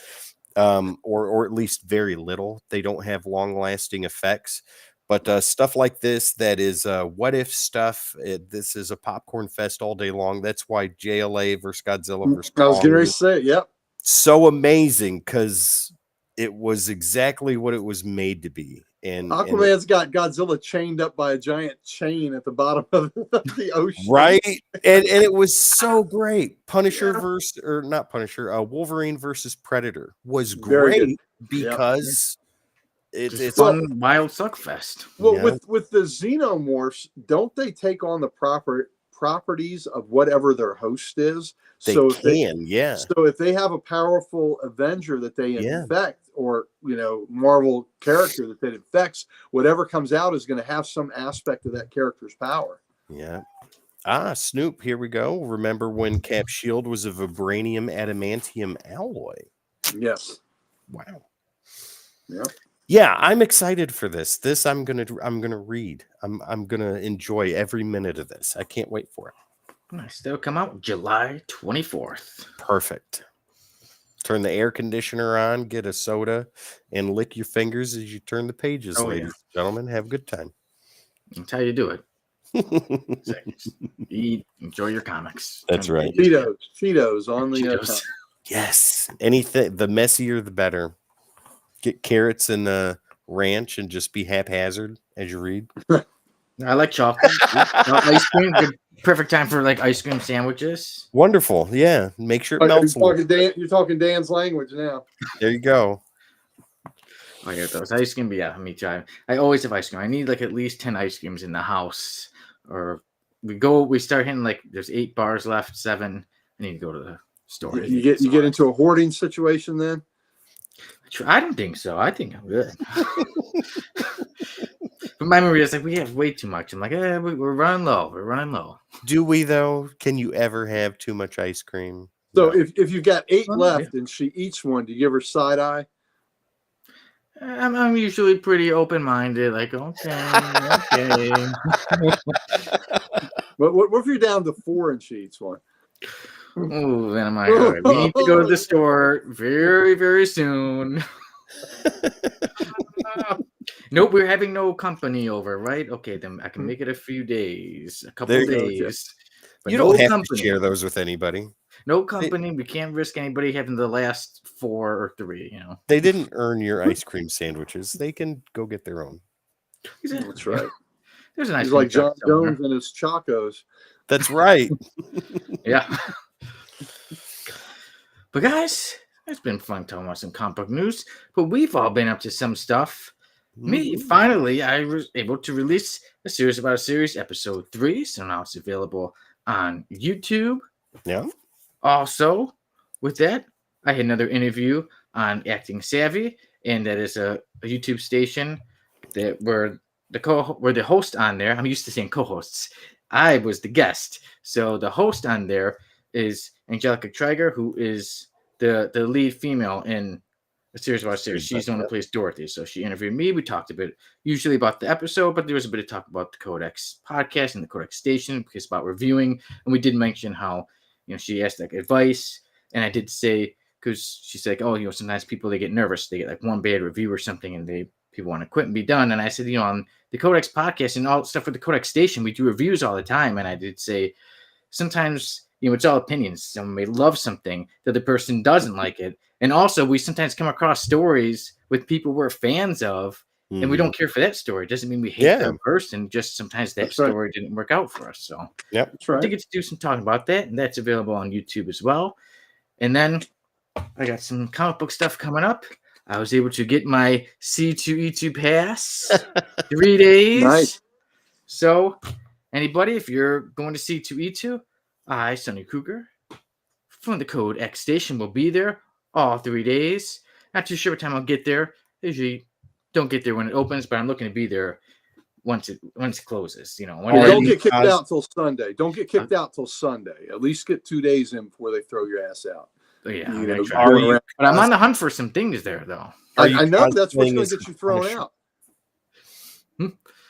or at least very little. They don't have long-lasting effects. But stuff like this, that is what-if stuff. This is a popcorn fest all day long. That's why JLA versus Godzilla versus Kong. I was going to say, yep. So amazing because it was exactly what it was made to be. And Aquaman's got Godzilla chained up by a giant chain at the bottom of the ocean. Right. And it was so great. Wolverine versus Predator was great because it's fun, wild suckfest. Well, with the xenomorphs, don't they take on the properties of whatever their host is? So if they have a powerful Avenger that they infect, or Marvel character that infects, whatever comes out is going to have some aspect of that character's power. Yeah. Snoop, here we go. Remember when Cap's shield was a vibranium adamantium alloy? Yes. Wow. Yeah. Yeah, I'm excited for this. I'm gonna read. I'm gonna enjoy every minute of this. I can't wait for it. Nice. They'll come out July 24th. Perfect. Turn the air conditioner on, get a soda, and lick your fingers as you turn the pages, ladies and gentlemen. Have a good time. That's how you do it. Eat, enjoy your comics. That's right. Cheetos on the yes. Anything, the messier the better. Get carrots and ranch and just be haphazard as you read. I like chocolate. Ice cream, good, perfect time for like ice cream sandwiches. Wonderful. Yeah. Make sure it melts. You're talking Dan's language now. There you go. I get those. Ice cream, me too. I always have ice cream. I need like at least 10 ice creams in the house. Or we start hitting like there's 8 bars left, 7. I need to go to the store. You get into a hoarding situation then? I don't think so. I think I'm good. But my memory is like, we have way too much. I'm like, we're running low. We're running low. Do we though? Can you ever have too much ice cream? So No. if you've got 8 Well, left and she eats one, do you give her side eye? I'm usually pretty open-minded. Like, okay. But what if you're down to 4 and she eats one? Oh, then I'm like, all right, we need to go to the store very, very soon. Nope, we're having no company over, right? Okay, then I can make it a few days, a couple There of you go, days. But You no don't have company. to share those with anybody. No company. We can't risk anybody having the last 4 or 3, you know. They didn't earn your ice cream sandwiches. They can go get their own. Exactly. That's right. There's a nice He's like cream John truck somewhere. Jones and his Chacos. That's right. Yeah. But guys, it's been fun talking about some comic book news. But we've all been up to some stuff. Me, finally, I was able to release a series about a series, episode 3. So now it's available on YouTube. Yeah. Also, with that, I had another interview on Acting Savvy, and that is a YouTube station that where the host on there. I'm used to saying co-hosts. I was the guest, so the host on there is Angelica Traeger, who is the lead female in a series about a series. She's the one who plays Dorothy. So she interviewed me. We talked a bit, usually about the episode, but there was a bit of talk about the Codex podcast and the Codex station, because about reviewing, and we did mention how, you know, she asked like advice, and I did say, because she's like, oh, you know, sometimes people, they get nervous, they get like one bad review or something, and people want to quit and be done. And I said, you know, on the Codex podcast and all stuff with the Codex station, we do reviews all the time. And I did say, sometimes, you know, it's all opinions. Someone may love something, the other person doesn't like it. And also, we sometimes come across stories with people we're fans of, and we don't care for that story. It doesn't mean we hate that person. Just sometimes that story didn't work out for us. So That's right. I get to do some talking about that, and that's available on YouTube as well. And then I got some comic book stuff coming up. I was able to get my C2E2 pass 3 days. Nice. So anybody, if you're going to C2E2, I, Sonny Cougar, from the Code X station, will be there all 3 days. Not too sure what time I'll get there. Usually don't get there when it opens, but I'm looking to be there once it closes. You know, don't get kicked out till Sunday. Don't get kicked out till Sunday. At least get 2 days in before they throw your ass out. Yeah, You know, but I'm on the hunt for some things there, though. I know that's what's going to get you thrown out.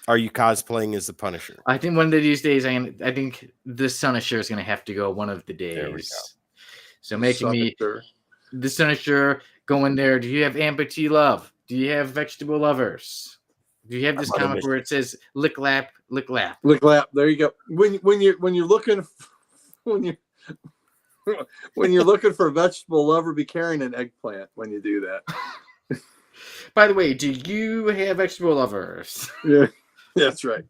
Are you cosplaying as the Punisher? I think one of these days, I think the Sunisher is going to have to go one of the days. There we go. So making me the Sunisher go in there. Do you have amputee love? Do you have vegetable lovers? Do you have this comic where it says lick lap, lick lap? Lick lap. There you go. When you're looking when you're looking for a vegetable lover, be carrying an eggplant when you do that. By the way, do you have vegetable lovers? Yeah, that's right.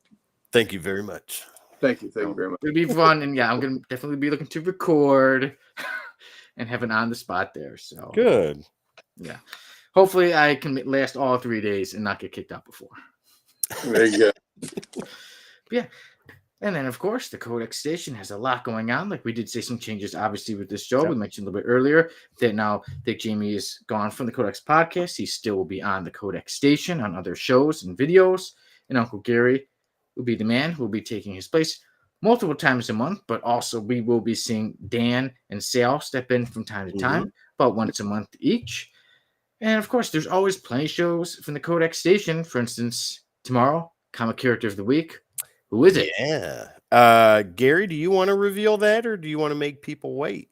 Thank you very much. Thank you very much. It'll be fun, and yeah, I'm gonna definitely be looking to record and have an on the spot there. So good. Yeah, hopefully I can last all 3 days and not get kicked out before. There you go. Yeah. And then, of course, the Codex station has a lot going on. Like we did say some changes, obviously, with this show. We mentioned a little bit earlier that now that Jamie is gone from the Codex podcast, he still will be on the Codex station on other shows and videos. And Uncle Gary will be the man who will be taking his place multiple times a month. But also, we will be seeing Dan and Sal step in from time to time, about once a month each. And, of course, there's always plenty of shows from the Codex station. For instance, tomorrow, Comic Character of the Week. Who is it? Yeah. Gary, do you want to reveal that, or do you want to make people wait?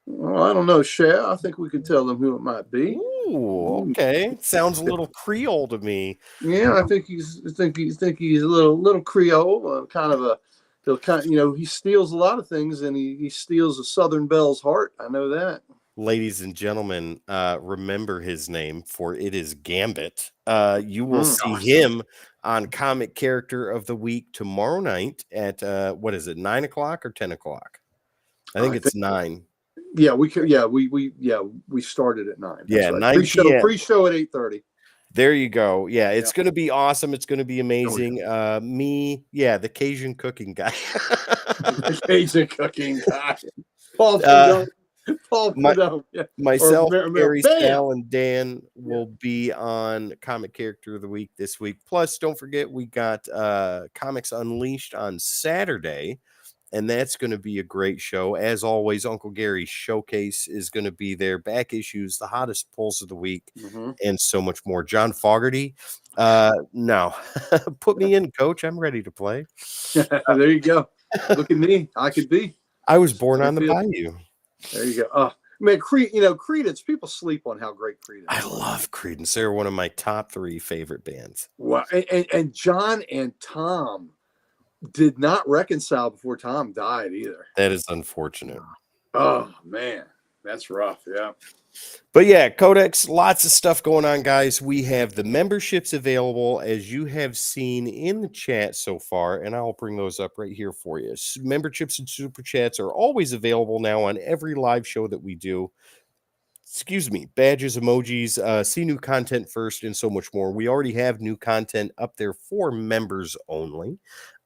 Well, I don't know, Cher. I think we can tell them who it might be. Ooh, okay. Sounds a little Creole to me. Yeah, I think he's a little Creole, kind of you know, he steals a lot of things, and he steals a Southern Belle's heart. I know that. Ladies and gentlemen, remember his name, for it is Gambit. You will see him on Comic Character of the Week tomorrow night at 9 o'clock or 10 o'clock? I think it's 9. Yeah, we started at 9. Yeah, right. 9 p.m. Pre-show at 8:30. There you go. Yeah, it's going to be awesome. It's going to be amazing. The Cajun cooking guy. The Cajun cooking guy. Paul My- Prudhomme, yeah. Myself, Gary, Bam! Sal, and Dan will be on Comic Character of the Week this week. Plus, don't forget, we got Comics Unleashed on Saturday, and that's going to be a great show. As always, Uncle Gary's showcase is going to be there. Back issues, the hottest pulls of the week, and so much more. John Fogerty, no. Put me in, coach. I'm ready to play. There you go. Look at me. I could be. I was born on the bayou. There you go. Oh, man, Creedence, people sleep on how great Creedence I is. love Creedence. They're one of my top 3 favorite bands. Wow. And John and Tom did not reconcile before Tom died either. That is unfortunate. Oh, man. That's rough. Yeah. But yeah, Codex, lots of stuff going on, guys. We have the memberships available, as you have seen in the chat so far, and I'll bring those up right here for you. Memberships and super chats are always available now on every live show that we do. Excuse me, badges, emojis, see new content first, and so much more. We already have new content up there for members only.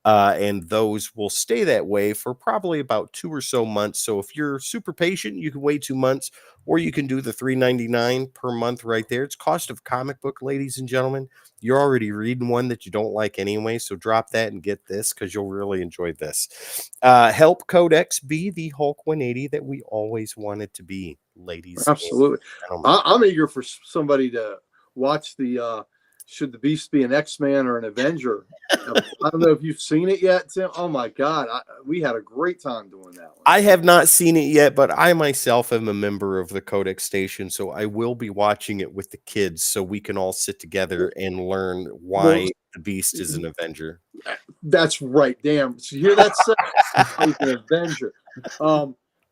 And those will stay that way for probably about 2 or so months. So if you're super patient, you can wait 2 months, or you can do the $3.99 per month right there. It's cost of comic book, ladies and gentlemen. You're already reading one that you don't like anyway, so drop that and get this because you'll really enjoy this. Help Codex be the Hulk 180 that we always wanted to be, ladies. Absolutely. I'm eager for somebody to watch the Should the Beast Be an X-Man or an Avenger? I don't know if you've seen it yet, Tim. Oh my God, we had a great time doing that one. I have not seen it yet, but I myself am a member of the Codex Station, so I will be watching it with the kids, so we can all sit together and learn why the Beast is an Avenger. That's right. Damn. So you hear that? He's an Avenger.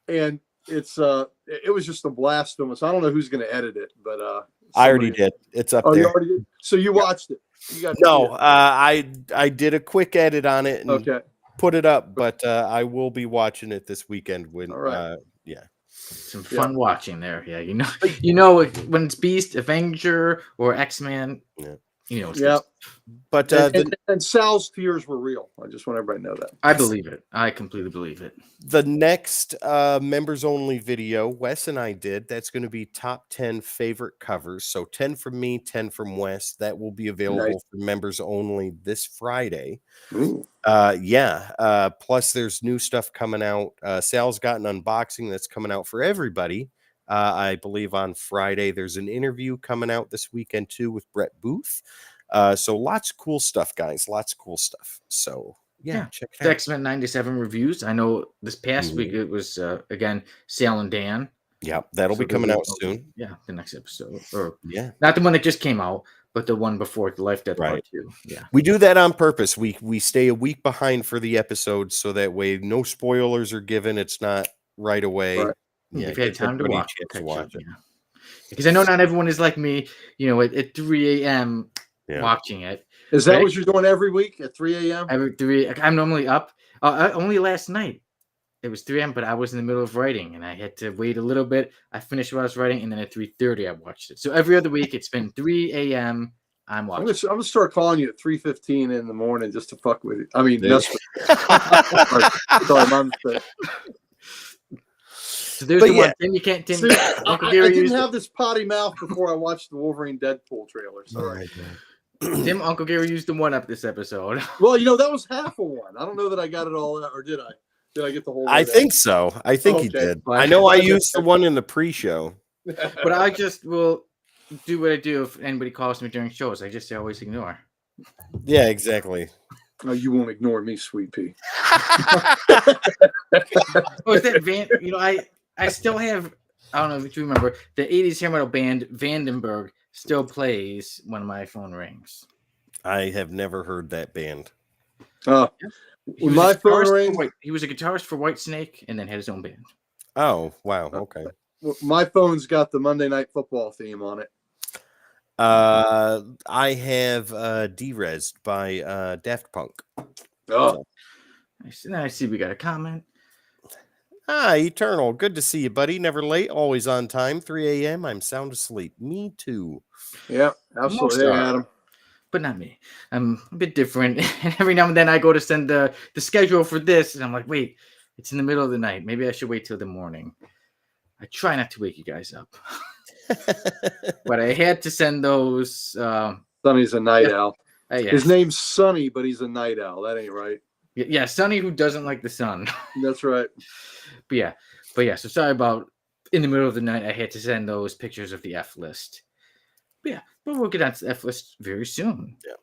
And it was just a blast to us. I don't know who's going to edit it, but I already did. It's up there. You already did? So you watched it? You got I did a quick edit on it and put it up, but I will be watching it this weekend. When some fun watching there. Yeah, you know when it's Beast, Avenger, or X-Man. Yeah. You know, yeah. But and Sal's fears were real. I just want everybody to know that. I believe it. I completely believe it. The next members only video Wes and I did, that's going to be top 10 favorite covers. So 10 from me, 10 from Wes. That will be available for members only this Friday. Ooh. Plus there's new stuff coming out. Sal's got an unboxing that's coming out for everybody. I believe on Friday there's an interview coming out this weekend too with Brett Booth. So lots of cool stuff, guys. Lots of cool stuff. So yeah, check it out. X-Men 97 reviews. I know this past week it was again Sal and Dan. Yeah, that'll be coming out soon. Yeah, the next episode. Or not the one that just came out, but the one before, the Life Death Part 2. Yeah. We do that on purpose. We stay a week behind for the episodes so that way no spoilers are given. It's not right away. Right. Yeah, if you had time to watch it. Yeah. Because I know not everyone is like me, at 3 a.m. watching it. Is that what you're doing every week at 3 a.m.? Every 3. I'm normally up. Only last night it was 3 a.m., but I was in the middle of writing and I had to wait a little bit. I finished what I was writing, and then at 3:30 I watched it. So every other week it's been 3 a.m. I'm watching. I'm gonna start calling you at 3:15 in the morning just to fuck with you. I mean, sorry, my mistake. So there's the one. Tim, you can't. Tim, I didn't have this potty mouth before I watched the Wolverine Deadpool trailer. Sorry. Tim, Uncle Gary used the one up this episode. Well, that was half of one. I don't know that I got it all out, or did I? Did I get the whole? I think so. I think he did. I know I used the one in the pre-show. But I just will do what I do if anybody calls me during shows. I just say always ignore. Yeah, exactly. No, you won't ignore me, sweet pea. Is that Van? I still have. I don't know if you remember the '80s hair metal band Vandenberg still plays when my phone rings. I have never heard that band. When my phone rings, he was a guitarist for Whitesnake and then had his own band. Oh wow! Okay. My phone's got the Monday Night Football theme on it. I have Derezed by Daft Punk. Oh, I see we got a comment. Eternal. Good to see you, buddy. Never late, always on time. 3 a.m. I'm sound asleep. Me too. Yeah, absolutely. Hey, Adam. But not me. I'm a bit different. And every now and then I go to send the schedule for this, and I'm like, wait, it's in the middle of the night. Maybe I should wait till the morning. I try not to wake you guys up, but I had to send those. Sonny's a night owl. Yes. His name's Sonny, but he's a night owl. That ain't right. Yeah, Sonny who doesn't like the sun. That's right. But yeah. So sorry about in the middle of the night. I had to send those pictures of the F list. But we'll get on to the F list very soon. Yeah,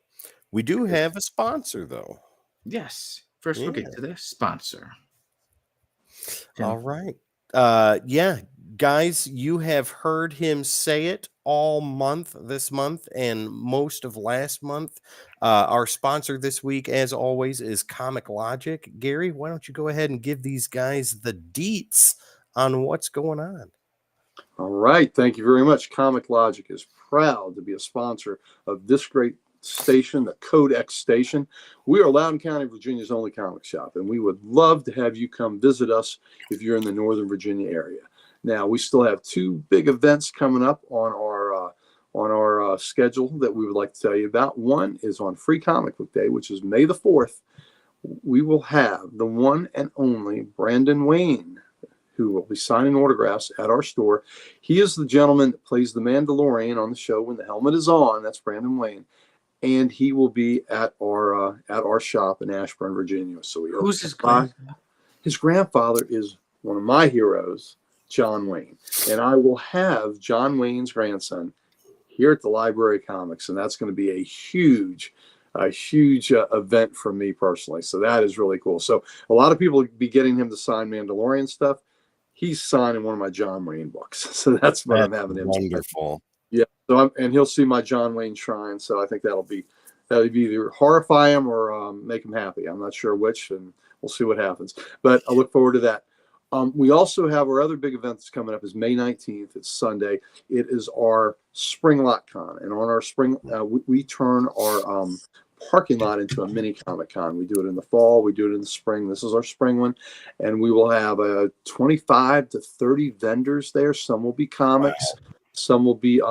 we do have a sponsor though. Yes. First, we'll get to the sponsor. All right. Guys, you have heard him say it all month this month and most of last month. Our sponsor this week, as always, is Comic Logic. Gary, why don't you go ahead and give these guys the deets on what's going on? All right. Thank you very much. Comic Logic is proud to be a sponsor of this great station, the Codex station. We are Loudoun County, Virginia's only comic shop, and we would love to have you come visit us if you're in the Northern Virginia area. Now, we still have 2 big events coming up on our schedule that we would like to tell you about. One is on Free Comic Book Day, which is May the 4th. We will have the one and only Brandon Wayne, who will be signing autographs at our store. He is the gentleman that plays the Mandalorian on the show when the helmet is on. That's Brandon Wayne. And he will be at our shop in Ashburn, Virginia. So who's his grandfather? His grandfather is one of my heroes, John Wayne. And I will have John Wayne's grandson here at the Library of Comics, and that's going to be a huge event for me personally. So that is really cool. So a lot of people will be getting him to sign Mandalorian stuff. He's signing one of my John Wayne books. So that's what I'm having him. Wonderful. Yeah. So and he'll see my John Wayne shrine. So I think that'll be either horrify him or make him happy. I'm not sure which, and we'll see what happens. But I look forward to that. We also have our other big event that's coming up is May 19th. It's Sunday. It is our Spring Lot Con. And on our spring, we turn our parking lot into a mini Comic Con. We do it in the fall. We do it in the spring. This is our spring one. And we will have 25 to 30 vendors there. Some will be comics. Wow. Some will be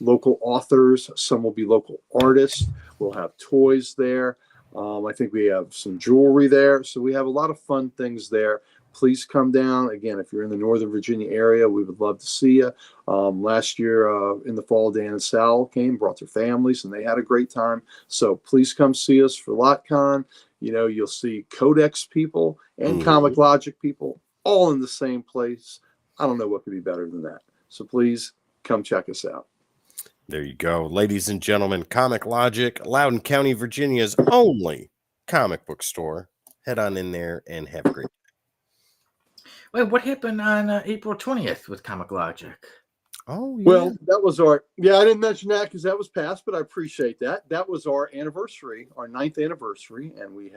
local authors. Some will be local artists. We'll have toys there. I think we have some jewelry there. So we have a lot of fun things there. Please come down. Again, if you're in the Northern Virginia area, we would love to see you. Last year in the fall, Dan and Sal came, brought their families, and they had a great time. So please come see us for LotCon. You know, you'll see Codex people and Comic Logic people all in the same place. I don't know what could be better than that. So please come check us out. There you go. Ladies and gentlemen, Comic Logic, Loudoun County, Virginia's only comic book store. Head on in there and have a great day. Wait, what happened on April 20th with Comic Logic? Oh, yeah. Well, that was I didn't mention that because that was past, but I appreciate that. That was our anniversary, our 9th anniversary, and we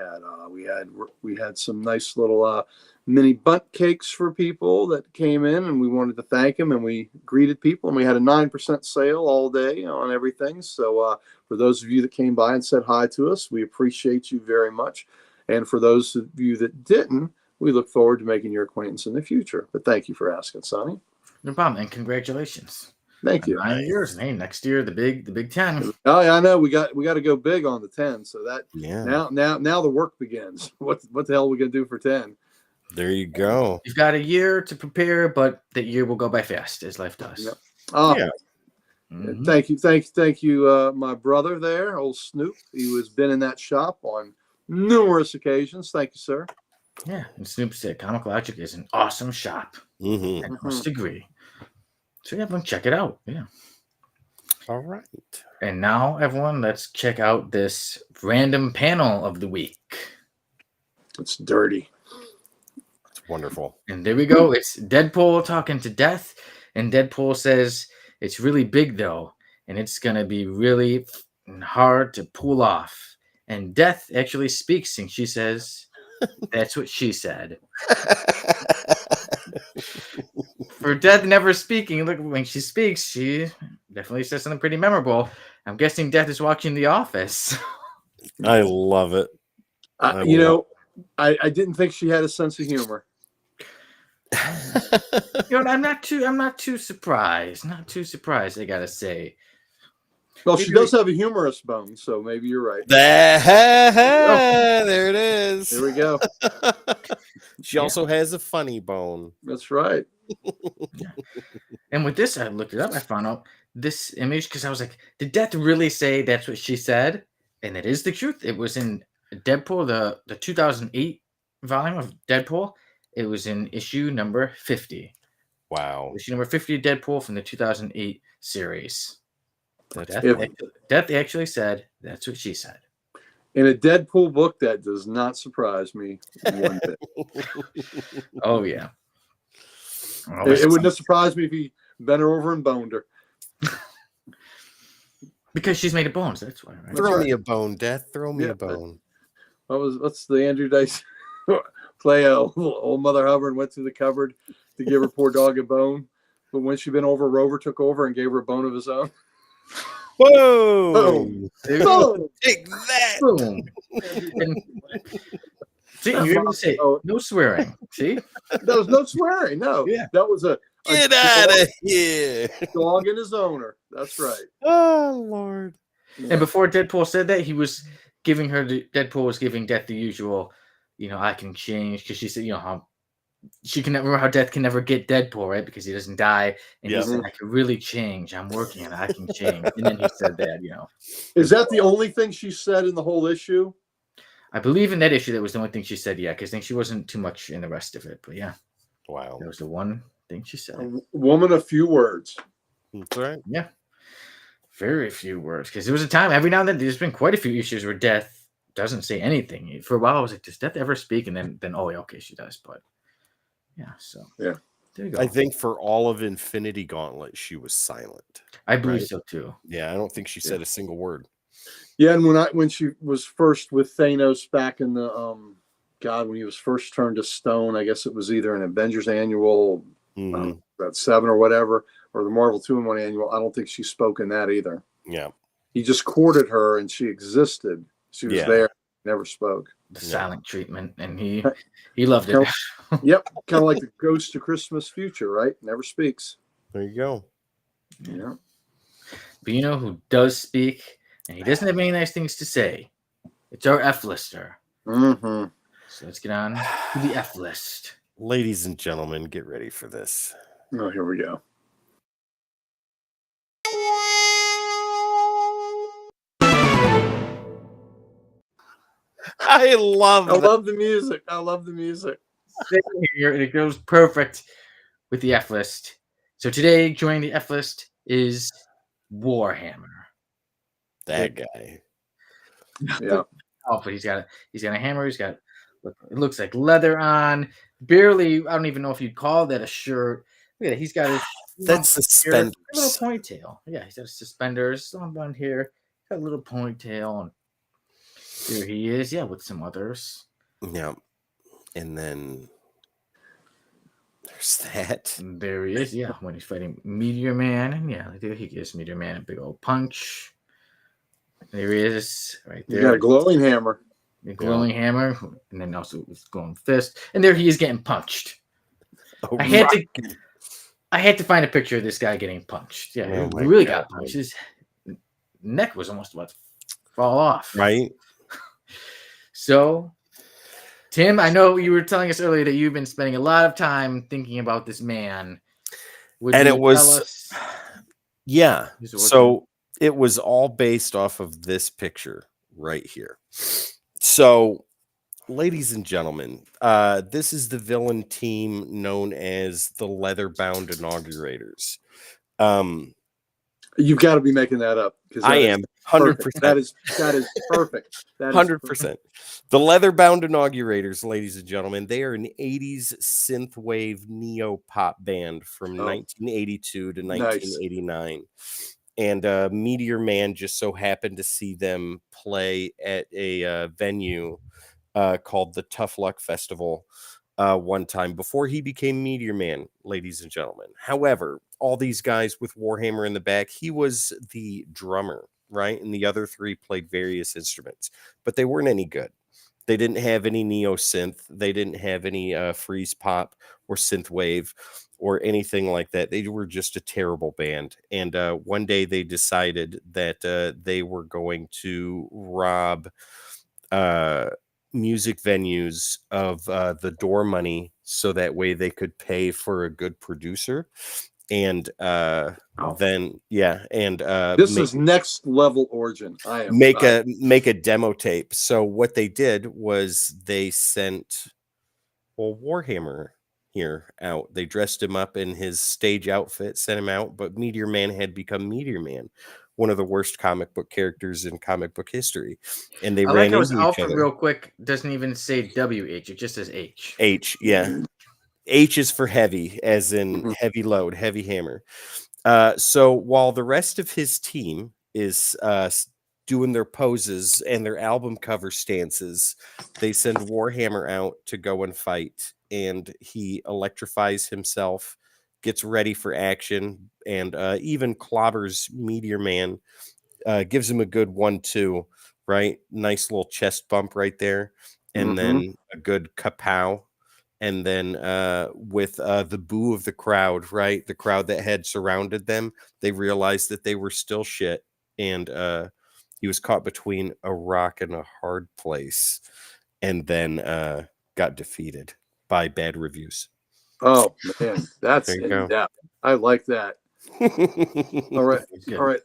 had some nice little mini bundt cakes for people that came in, and we wanted to thank them, and we greeted people, and we had a 9% sale all day on everything. So for those of you that came by and said hi to us, we appreciate you very much. And for those of you that didn't, we look forward to making your acquaintance in the future. But thank you for asking, Sonny. No problem, and congratulations. Thank you. 9 years, and hey, next year the big 10. Oh yeah, I know. We got to go big on the 10. So that now the work begins. What the hell are we gonna do for 10? There you go. You've got a year to prepare, but the year will go by fast as life does. Yep. Oh, yeah. Mm-hmm. Thank you, my brother there, old Snoop. He has been in that shop on numerous occasions. Thank you, sir. Yeah, and Snoop said Comic Logic is an awesome shop. I must agree. So everyone check it out. Yeah. All right. And now, everyone, let's check out this random panel of the week. It's dirty. It's wonderful. And there we go. It's Deadpool talking to Death. And Deadpool says, it's really big, though. And it's going to be really hard to pull off. And Death actually speaks, and she says... That's what she said. For Death never speaking, look, when she speaks, she definitely says something pretty memorable. I'm guessing Death is watching The Office. I love it. I didn't think she had a sense of humor. I'm not too surprised. Not too surprised, I gotta say. Well, she does have a humorous bone, so maybe you're right. There it is. Here we go. She also has a funny bone. That's right. Yeah. And with this, I looked it up. I found out this image because I was like, did Death really say that's what she said? And it is the truth. It was in Deadpool, the 2008 volume of Deadpool. It was in issue number 50. Wow. Issue number 50 of Deadpool from the 2008 series. That's Death actually said that's what she said. In a Deadpool book, that does not surprise me one bit. Oh, yeah. It wouldn't have surprised me if he bent her over and boned her. Because she's made of bones. That's why. Right? Throw me a bone, Death. Throw me a bone. What's the Andrew Dice play? Old Mother Hubbard went to the cupboard to give her poor dog a bone, but when she been over, Rover took over and gave her a bone of his own. Whoa! Boom! Boom! Take that! Boom! See, you're able to say no swearing. See, there was no swearing. No, that was a get out of here. Dog and his owner. That's right. Oh Lord! Yeah. And before Deadpool said that, he was giving her Deadpool was giving Death the usual, I can change, because she said, how she can never, how Death can never get Deadpool, right? Because he doesn't die, and he said, I can really change. I'm working on it. I can change. And then he said that, Is that the only thing she said in the whole issue? I believe in that issue that was the only thing she said, because I think she wasn't too much in the rest of it, but yeah. Wow. That was the one thing she said. A woman of few words. That's right. Yeah. Very few words, because there was a time, every now and then, there's been quite a few issues where Death doesn't say anything. For a while, I was like, does Death ever speak? And then oh, yeah, okay, she does, but yeah, so. Yeah. There you go. I think for all of Infinity Gauntlet, she was silent. I believe so, too. Yeah, I don't think she said a single word. Yeah, and when she was first with Thanos back in the when he was first turned to stone, I guess it was either an Avengers annual, about 7 or whatever, or the Marvel 2-in-1 annual. I don't think she spoke in that either. Yeah, he just courted her, and she existed. She was there, never spoke. The silent treatment, and he loved it. Yep, kind of like the Ghost of Christmas Future, right? Never speaks. There you go. Yeah, but you know who does speak? And he doesn't have any nice things to say. It's our F lister. Mm-hmm. So let's get on to the F list. Ladies and gentlemen, get ready for this. Oh, here we go. I love the music. I love the music. Here, and it goes perfect with the F list. So today, joining the F list is Warhammer. That guy. Yeah. Oh, but he's got a hammer. He's got, it looks like leather on. Barely, I don't even know if you'd call that a shirt. Look at it. He's got his that's suspenders. A little ponytail. Yeah, he's got his suspenders on here. Got a little ponytail, and here he is. Yeah, with some others. Yeah, and then there's that. And there he is. Yeah, when he's fighting Meteor Man, and yeah, there he gives Meteor Man a big old punch. There he is, right there. You got a glowing hammer. A glowing hammer, and then also his glowing fist. And there he is getting punched. Oh, I had to find a picture of this guy getting punched. Yeah, he really got punched. His neck was almost about to fall off. Right. So, Tim, I know you were telling us earlier that you've been spending a lot of time thinking about this man. And it was, yeah. So it was all based off of this picture right here. So, ladies and gentlemen, this is the villain team known as the Leather-Bound Inaugurators. You've got to be making that up. I am 100%. That is perfect. 100%. The Leather-Bound Inaugurators, ladies and gentlemen, they are an 80s synthwave neo-pop band from 1982 to 1989. Nice. And Meteor Man just so happened to see them play at a venue called the Tough Luck Festival one time before he became Meteor Man, ladies and gentlemen. However, all these guys with Warhammer in the back, he was the drummer, right? And the other three played various instruments, but they weren't any good. They didn't have any neo synth. They didn't have any freeze pop or synth wave or anything like that. They were just a terrible band. And one day they decided that they were going to rob music venues of the door money so that way they could pay for a good producer. And then This is next level origin. make a demo tape. So what they did was they sent Warhammer here out. They dressed him up in his stage outfit, sent him out, but Meteor Man had become Meteor Man, one of the worst comic book characters in comic book history. And they I ran like how his into each outfit other. real quick doesn't even say WH, it just says H. H, yeah. H is for heavy, as in heavy load, heavy hammer. So while the rest of his team is doing their poses and their album cover stances, they send Warhammer out to go and fight. And he electrifies himself, gets ready for action, and even clobbers Meteor Man, gives him a good 1-2, right? Nice little chest bump right there. And then a good kapow. And then with the boo of the crowd, right? The crowd that had surrounded them, they realized that they were still shit. And he was caught between a rock and a hard place. And then got defeated by bad reviews. Oh, man. That's There you in go. depth. I like that. All right. Good. All right.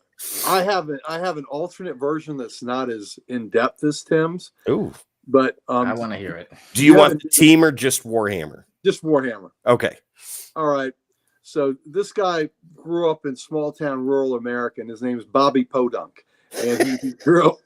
I have an alternate version that's not as in depth as Tim's, Ooh. but I want to hear it. Do you want haven't- the team or just Warhammer? just Warhammer. Okay. All right. So this guy grew up in small town rural America, and his name is Bobby Podunk. And he grew up.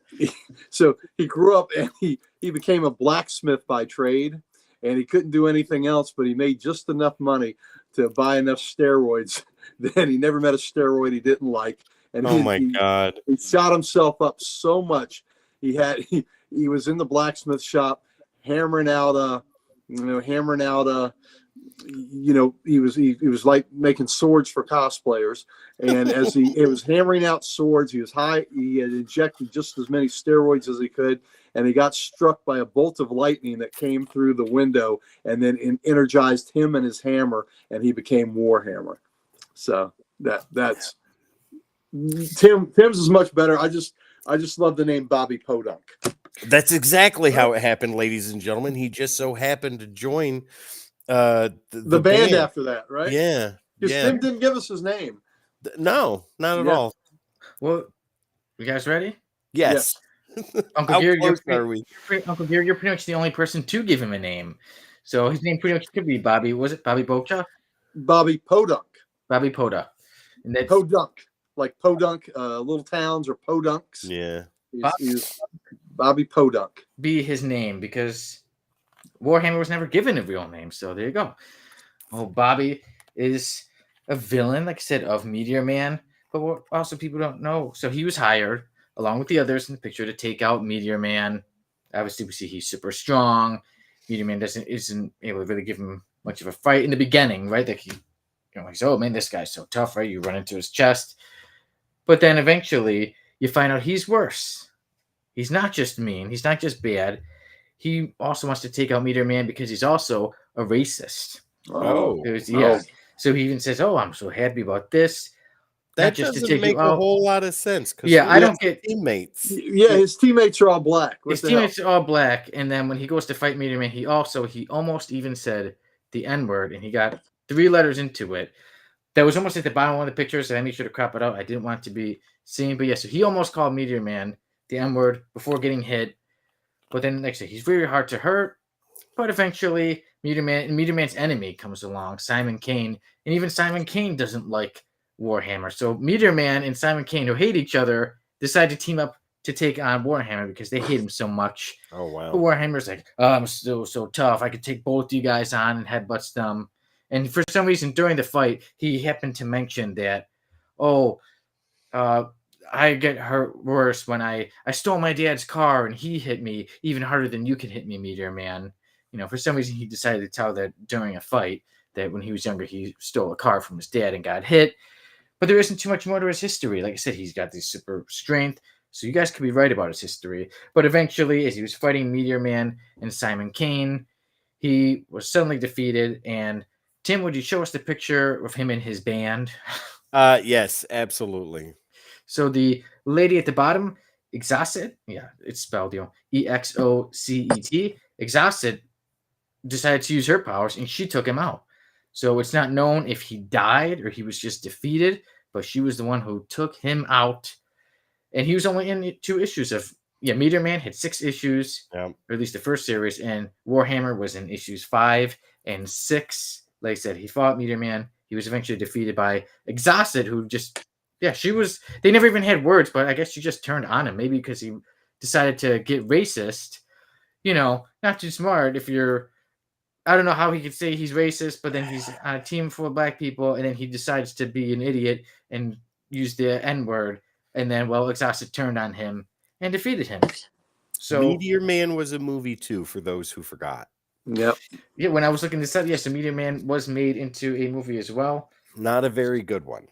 He grew up and he became a blacksmith by trade, and he couldn't do anything else, but he made just enough money to buy enough steroids. Then he never met a steroid he didn't like. And God. he shot himself up so much. He was in the blacksmith shop hammering out he was like making swords for cosplayers. And as he was hammering out swords, he had injected just as many steroids as he could, and he got struck by a bolt of lightning that came through the window and then energized him and his hammer, and he became Warhammer. So that's Tim's is much better. I just love the name Bobby Podunk. That's exactly how it happened, ladies and gentlemen. He just so happened to join the band after that, right? Yeah. Because Yeah. Tim didn't give us his name. No, not at all. Well, you guys ready? Yes. Uncle How Gary, close are we? Uncle Gary, you're pretty much the only person to give him a name. So his name pretty much could be Bobby. Was it Bobby Bocha? Bobby Podunk. Bobby Poda. And that's Podunk. Like Podunk, little towns or Podunks. Yeah. He's Bobby Podunk. be his name because Warhammer was never given a real name. So there you go. Oh, Bobby is a villain, like I said, of Meteor Man. But what also people don't know. So he was hired along with the others in the picture to take out Meteor Man. Obviously, we see he's super strong. Meteor Man isn't able to really give him much of a fight in the beginning, right? Like he's, oh man, this guy's so tough, right? You run into his chest. But then eventually you find out he's worse. He's not just mean. He's not just bad. He also wants to take out Meteor Man because he's also a racist. Oh. Yeah. So he even says, "Oh, I'm so happy about this." That Not just to doesn't take make you a out. whole lot of sense. Yeah, I don't get. teammates. Yeah, his teammates are all black. What His the hell? teammates are all black, and then when he goes to fight Meteor Man, he almost even said the N-word, and he got 3 letters into it. That was almost at the bottom of one of the pictures, and I made sure to crop it out. I didn't want it to be seen, but yeah, so he almost called Meteor Man the N-word before getting hit. But then, like I said, he's very hard to hurt. But eventually, Meteor Man's enemy comes along, Simon Kane, and even Simon Kane doesn't like Warhammer. So Meteor Man and Simon Kane, who hate each other, decide to team up to take on Warhammer because they hate him so much. Oh wow. But Warhammer's like, oh, I'm still so tough. I could take both you guys on and headbutts them. And for some reason, during the fight, he happened to mention that, I get hurt worse when I stole my dad's car and he hit me even harder than you can hit me, Meteor Man. For some reason, he decided to tell that during a fight that when he was younger, he stole a car from his dad and got hit. But there isn't too much more to his history. Like I said, he's got this super strength. So you guys could be right about his history. But eventually, as he was fighting Meteor Man and Simon Kane, he was suddenly defeated. And Tim, would you show us the picture of him and his band? Yes, absolutely. So the lady at the bottom Exocet, yeah, it's spelled, Exocet. Exocet decided to use her powers, and she took him out. So it's not known if he died or he was just defeated, but she was the one who took him out. And he was only in 2 issues of Meteor Man had 6 issues, Yeah. or at least the first series, and Warhammer was in issues 5 and 6. Like I said, he fought Meteor Man. He was eventually defeated by Exocet, who just she was. They never even had words, but I guess she just turned on him. Maybe because he decided to get racist. Not too smart. If you're, I don't know how he could say he's racist, but then he's on a team full of black people, and then he decides to be an idiot and use the N word, and then Exhausted turned on him and defeated him. So Meteor Man was a movie too, for those who forgot. Yep. Yeah, when I was looking this up, yes, the Meteor Man was made into a movie as well. Not a very good one.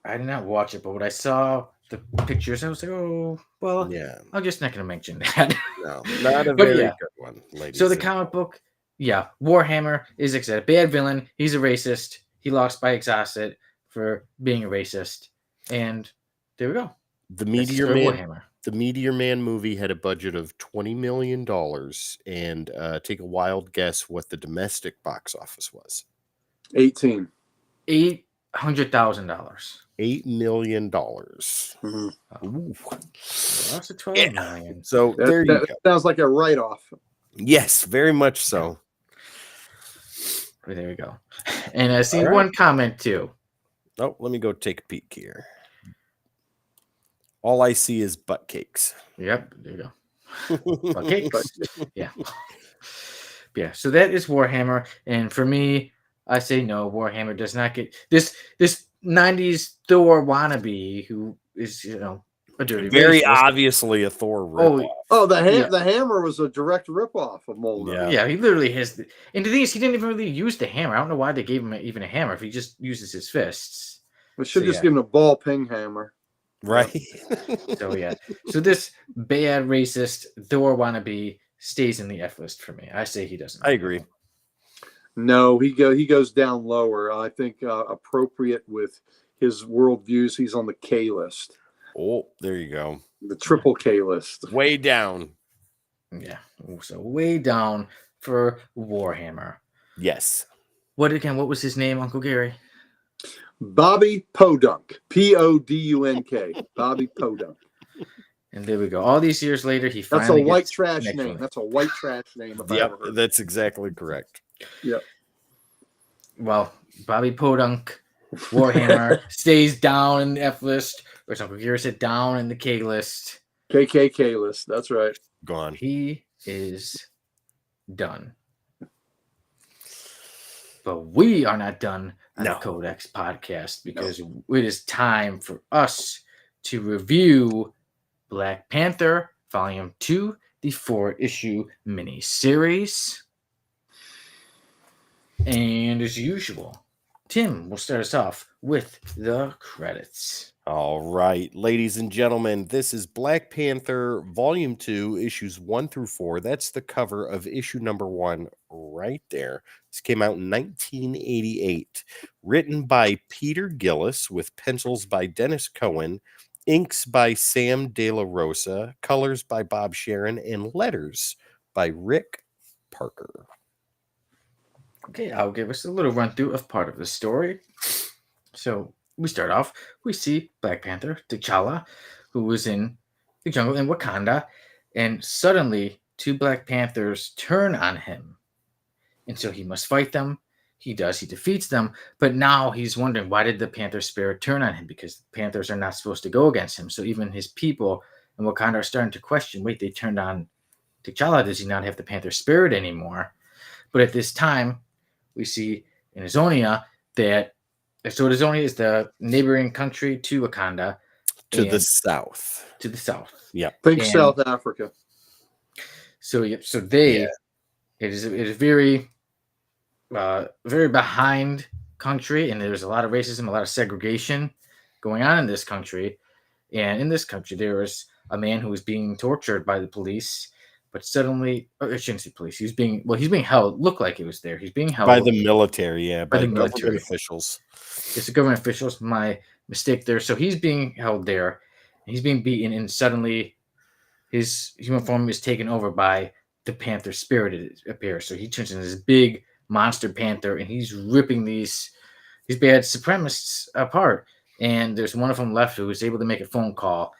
I did not watch it, but when I saw the pictures, I was like, oh, well, Yeah. I'm just not going to mention that. No, not a But very yeah. good one, ladies. So the and comic book, Warhammer is a bad villain. He's a racist. He lost by Exhausted for being a racist. And there we go. The That's Meteor the story of Man. Warhammer. The Meteor Man movie had a budget of $20 million, and take a wild guess what the domestic box office was. 18. $800,000. $8 million. Mhm. Ooh. That's a $12 million. So there you go. Sounds like a write-off. Yes, very much so. There we go. And I see All right. one comment too. Oh, let me go take a peek here. All I see is butt cakes. Yep, there you go. Butt cakes. Yeah. Yeah, so that is Warhammer. And for me, I say no, Warhammer does not get this 90s Thor wannabe who is, a dirty Very racist. obviously a Thor ripoff. Oh, the hammer was a direct ripoff of Mulder. Yeah. Yeah, he literally has. And the thing is, he didn't even really use the hammer. I don't know why they gave him even a hammer if he just uses his fists. We should So, just yeah. give him a ball ping hammer. Right? So yeah, so this bad racist Thor wannabe stays in the F list for me. I say he doesn't. I agree. No, he goes down lower. I think appropriate with his worldviews. He's on the K list, Oh, there you go. the triple K list. Way down. Yeah, so way down for Warhammer. Yes. What was his name, Uncle Gary? Bobby Podunk, Podunk, Bobby Podunk. And there we go. All these years later, he That's finally a white gets trash next name. one. That's a white trash name. If I Yep, ever heard. that's exactly correct. Yep. Well, Bobby Podunk, Warhammer, stays down in the F list, or as Uncle Gary said, down in the K list. KKK list. That's right. Gone. He is done. But we are not done on the Codex podcast because it is time for us to review Black Panther Volume 2, the 4-issue miniseries. And as usual, Tim will start us off with the credits. All right, ladies and gentlemen, this is Black Panther Volume 2, issues 1 through 4. That's the cover of issue number 1 right there. This came out in 1988. Written by Peter Gillis with pencils by Dennis Cohen, inks by Sam De La Rosa, colors by Bob Sharon, and letters by Rick Parker. Okay, I'll give us a little run through of part of the story. So we start off, we see Black Panther, T'Challa, who was in the jungle in Wakanda, and suddenly 2 Black Panthers turn on him. And so he must fight them. He does, he defeats them, but now he's wondering, why did the Panther spirit turn on him? Because Panthers are not supposed to go against him. So even his people in Wakanda are starting to question, wait, they turned on T'Challa, does he not have the Panther spirit anymore? But at this time, we see in Azonia that Azonia is the neighboring country to Wakanda. To the south. To the south. Yeah. Think South Africa. So it is a very, very behind country, and there's a lot of racism, a lot of segregation going on in this country. And in this country, there was a man who was being tortured by the police. But suddenly, I shouldn't say police. He's being held. Looked like he was there. He's being held By the military, by the government military officials. It's the government officials. My mistake there. So he's being held there, He's being beaten, and suddenly his human form is taken over by the panther spirit. It appears, so he turns into this big monster panther, and he's ripping these bad supremacists apart. And there's one of them left who is able to make a phone call,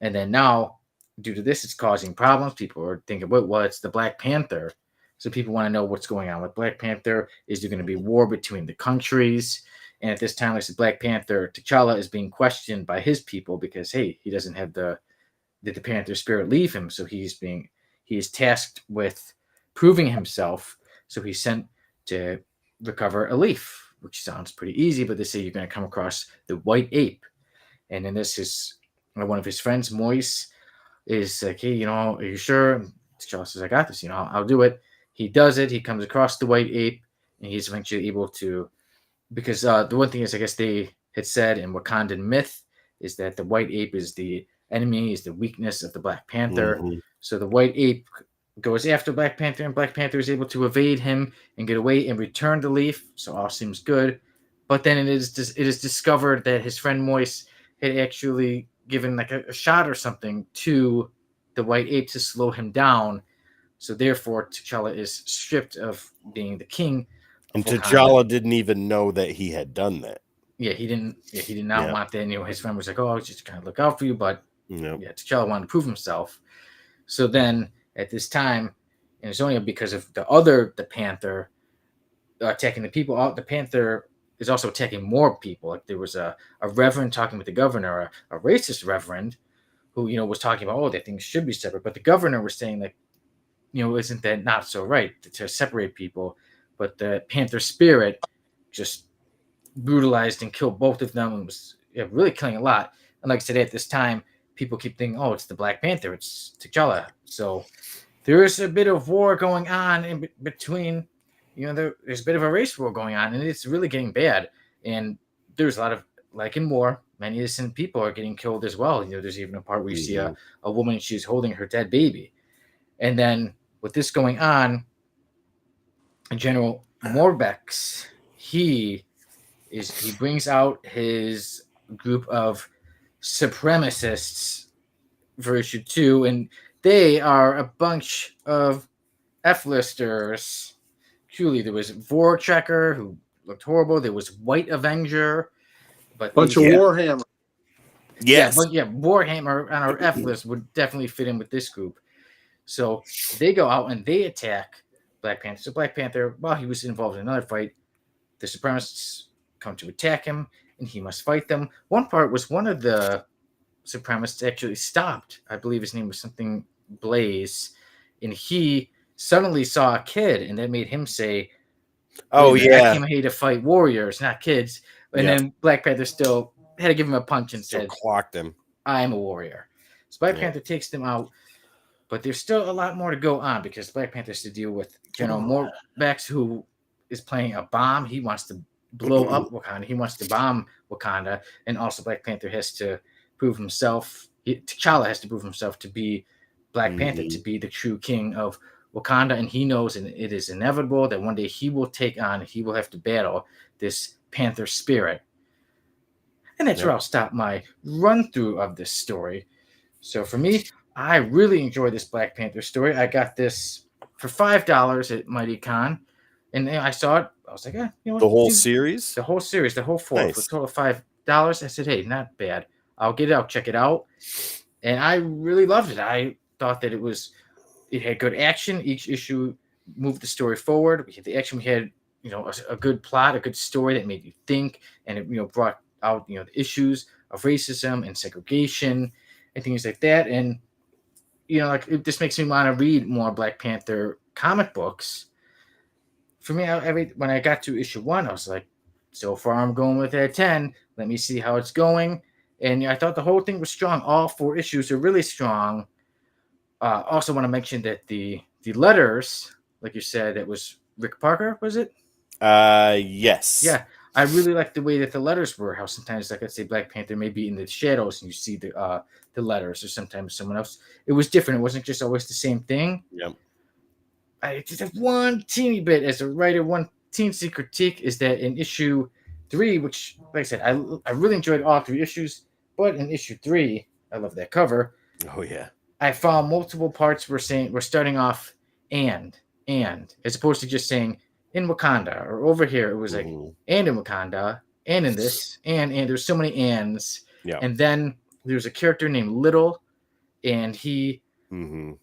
and then now, due to this, it's causing problems. People are thinking, well, it's the Black Panther. So people want to know what's going on with Black Panther. Is there going to be war between the countries? And at this time, like the Black Panther, T'Challa is being questioned by his people because, hey, he doesn't have the Panther spirit leave him. So he is tasked with proving himself. So he's sent to recover a leaf, which sounds pretty easy, but they say you're going to come across the white ape. And then this is one of his friends, Moise, is like, hey, are you sure? T'Challa says, I got this, I'll do it. He does it. He comes across the white ape, and he's eventually able to, because the one thing is, I guess they had said in Wakandan myth is that the white ape is the enemy, is the weakness of the Black Panther. Mm-hmm. So the white ape goes after Black Panther, and Black Panther is able to evade him and get away and return the leaf. So all seems good. But then it is discovered that his friend Moise had actually given like a shot or something to the white ape to slow him down. So therefore, T'Challa is stripped of being the king. And T'Challa didn't even know that he had done that. Yeah, he did not want that. His friend was like, "Oh, I was just kind of look out for you," but T'Challa wanted to prove himself. So then, at this time, and it's only because of the Panther attacking the people. The Panther is also attacking more people. Like there was a reverend talking with the governor, a racist reverend, who was talking about, that things should be separate. But the governor was saying like, isn't that not so right to separate people? But the Panther spirit just brutalized and killed both of them and was really killing a lot. And like I said, at this time, people keep thinking, oh, it's the Black Panther, it's T'Challa. So there is a bit of war going on in between. There's a bit of a race war going on, and it's really getting bad. And there's a lot of, like in war, many innocent people are getting killed as well. There's even a part where you see a woman, she's holding her dead baby. And then with this going on, General Morbex, he brings out his group of supremacists for issue 2, and they are a bunch of F-listers. Truly, there was Vorchecker, who looked horrible. There was White Avenger, but bunch of Warhammer. Yes, Warhammer on our F list would definitely fit in with this group. So they go out and they attack Black Panther. So Black Panther, while he was involved in another fight, the supremacists come to attack him, and he must fight them. One part was one of the supremacists actually stopped. I believe his name was something Blaze, and he suddenly saw a kid, and that made him say, "Oh yeah, I came here to fight warriors, not kids." And then Black Panther still had to give him a punch and said, "Clocked him. I'm a warrior." So Black Panther takes them out, but there's still a lot more to go on because Black Panther has to deal with General Morbex, who is playing a bomb. He wants to blow up Wakanda. He wants to bomb Wakanda, and also Black Panther has to prove himself. T'Challa has to prove himself to be Black Panther, to be the true king of Wakanda, and he knows, and it is inevitable that one day he will have to battle this Panther spirit. And that's where I'll stop my run through of this story. So for me, I really enjoyed this Black Panther story. I got this for $5 at Mighty Con, and I saw it. I was like, the whole series, the whole 4 for a total of $5. I said, hey, not bad. I'll get it. I'll check it out, and I really loved it. I thought that it had good action. Each issue moved the story forward. We had the action. We had a good plot, a good story that made you think, and it brought out the issues of racism and segregation and things like that. And it just makes me want to read more Black Panther comic books. For me, when I got to issue 1, I was like, so far I'm going with a 10. Let me see how it's going. And I thought the whole thing was strong. All 4 issues are really strong. Also want to mention that the letters, like you said, that was Rick Parker, was it? Yes. Yeah. I really like the way that the letters were, how sometimes, like, let's say Black Panther may be in the shadows and you see the letters, or sometimes someone else. It was different. It wasn't just always the same thing. Yep. I just have one teeny bit as a writer, one teensy critique is that in issue 3, which, like I said, I really enjoyed all 3 issues, but in issue 3, I love that cover. Oh yeah. I found multiple parts we're starting off and as opposed to just saying in Wakanda or over here. It was like and in Wakanda and in this and there's so many ands. Yeah. And then there's a character named Little, and he when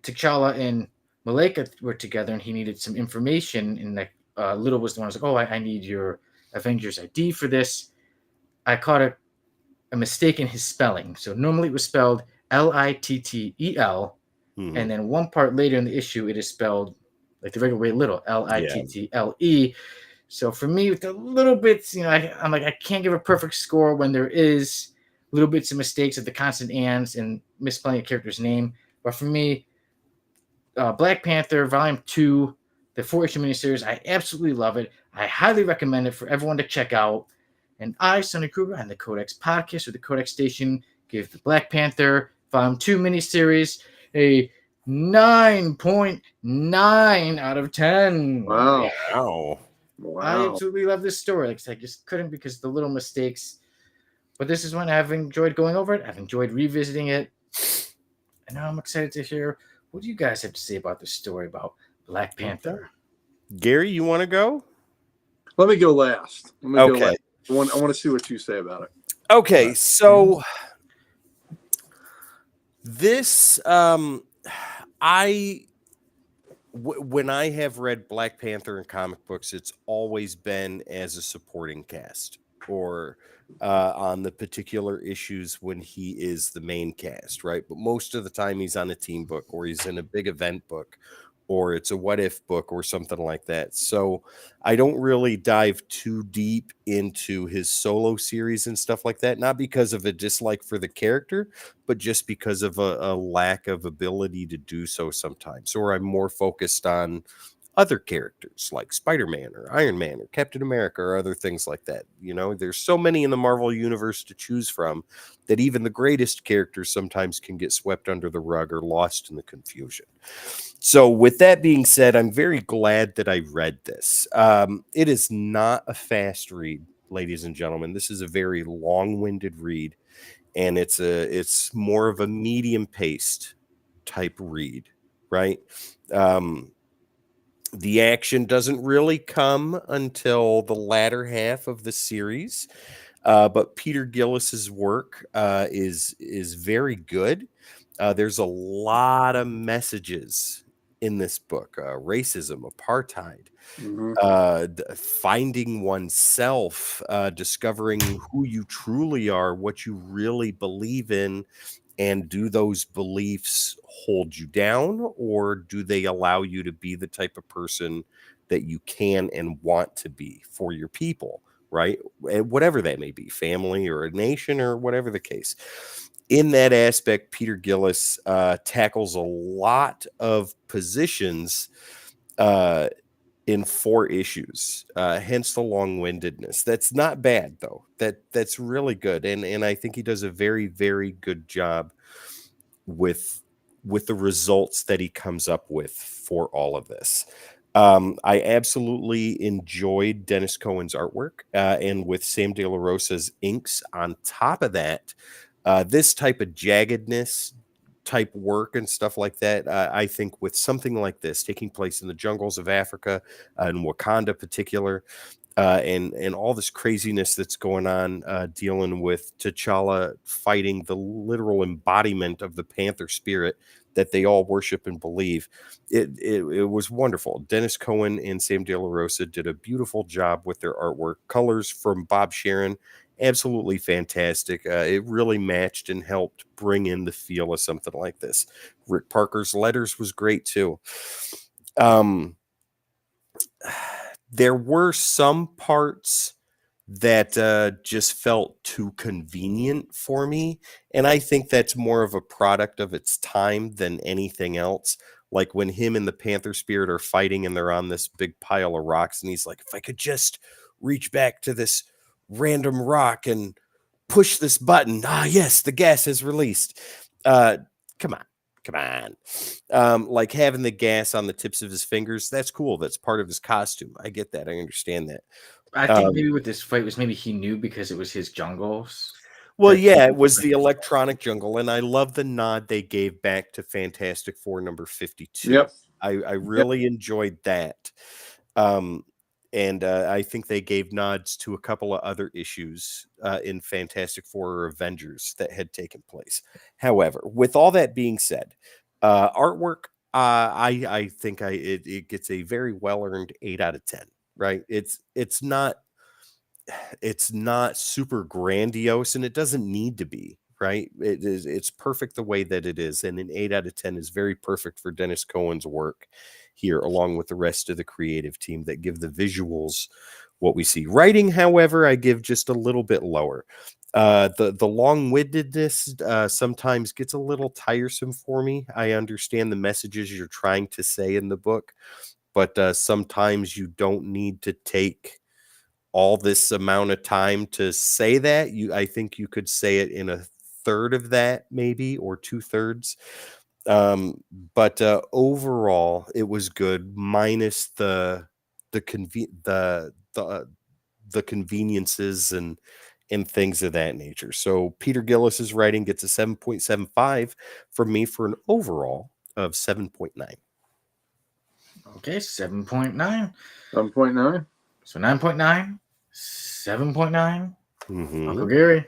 T'Challa and Malika were together and he needed some information, and like Little was the one who was like, oh, I need your Avengers ID for this. I caught a mistake in his spelling. So normally it was spelled Littel, and then one part later in the issue it is spelled like the regular way, Little, Little. So for me, with the little bits, I'm like, I can't give a perfect score when there is little bits of mistakes of the constant ands and misspelling a character's name. But for me, Black Panther Vol.2, the 4-issue miniseries, I absolutely love it. I highly recommend it for everyone to check out. And I, Sonny Kruger, and the Codex Podcast or the Codex Station give the Black Panther Vol.2 miniseries a 9.9 out of 10. Wow. I absolutely love this story. Like I just couldn't because the little mistakes. But this is one I've enjoyed going over it. I've enjoyed revisiting it. And now I'm excited to hear what do you guys have to say about this story about Black Panther. Gary, you want to go? Let me go last. Okay. I want to see what you say about it. Okay, so this when I have read Black Panther in comic books, it's always been as a supporting cast or on the particular issues when he is the main cast, right? But most of the time he's on a team book or he's in a big event book or it's a what if book or something like that. So I don't really dive too deep into his solo series and stuff like that, not because of a dislike for the character, but just because of a lack of ability to do so sometimes. Or I'm more focused on other characters like Spider-Man or Iron Man or Captain America or other things like that. There's so many in the Marvel universe to choose from that even the greatest characters sometimes can get swept under the rug or lost in the confusion. So with that being said, I'm very glad that I read this. It is not a fast read, ladies and gentlemen. This is a very long-winded read, and it's more of a medium-paced type read, right? The action doesn't really come until the latter half of the series, but Peter Gillis's work is very good. There's a lot of messages in this book: racism, apartheid, finding oneself, discovering who you truly are, what you really believe in. And do those beliefs hold you down, or do they allow you to be the type of person that you can and want to be for your people, right? Whatever that may be, family or a nation or whatever the case. In that aspect, Peter Gillis tackles a lot of positions in 4 issues, hence the long-windedness. That's not bad though. That's really good, and I think he does a very, very good job with the results that he comes up with for all of this. I absolutely enjoyed Dennis Cohen's artwork, and with Sam De La Rosa's inks on top of that, this type of jaggedness type work and stuff like that. I think with something like this taking place in the jungles of Africa and Wakanda particular, and all this craziness that's going on, dealing with T'Challa fighting the literal embodiment of the Panther spirit that they all worship and believe. It was wonderful. Dennis Cohen and Sam De La Rosa did a beautiful job with their artwork. Colors from Bob Sharon, absolutely fantastic. It really matched and helped bring in the feel of something like this. Rick Parker's letters was great too. There were some parts that just felt too convenient for me, and I think that's more of a product of its time than anything else. Like when him and the Panther Spirit are fighting and they're on this big pile of rocks, and he's like, if I could just reach back to this random rock and push this button. Ah, yes, the gas is released. Come on. Like having the gas on the tips of his fingers, that's cool. That's part of his costume. I get that. I understand that. I think maybe with this fight was maybe he knew because it was his jungles. Well, yeah, it was the electronic jungle, and I love the nod they gave back to Fantastic Four number 52. Yep. I really enjoyed that. Um, and I think they gave nods to a couple of other issues in Fantastic Four or Avengers that had taken place. However, with all that being said, artwork, I think it gets a very well earned 8 out of 10. Right? It's not super grandiose, and it doesn't need to be. Right? It's perfect the way that it is, and an 8 out of 10 is very perfect for Dennis Cohen's work here, along with the rest of the creative team that give the visuals what we see. Writing, however, I give just a little bit lower. The long-windedness sometimes gets a little tiresome for me. I understand the messages you're trying to say in the book, but sometimes you don't need to take all this amount of time to say that. I think you could say it in a third of that, maybe, or 2/3. But overall, it was good, minus the conveniences and things of that nature. So Peter Gillis's writing gets a 7.75 from me for an overall of 7.9. Okay, 7.9. 7.9. So 9.9, 7.9. Mhm. Uncle Gary.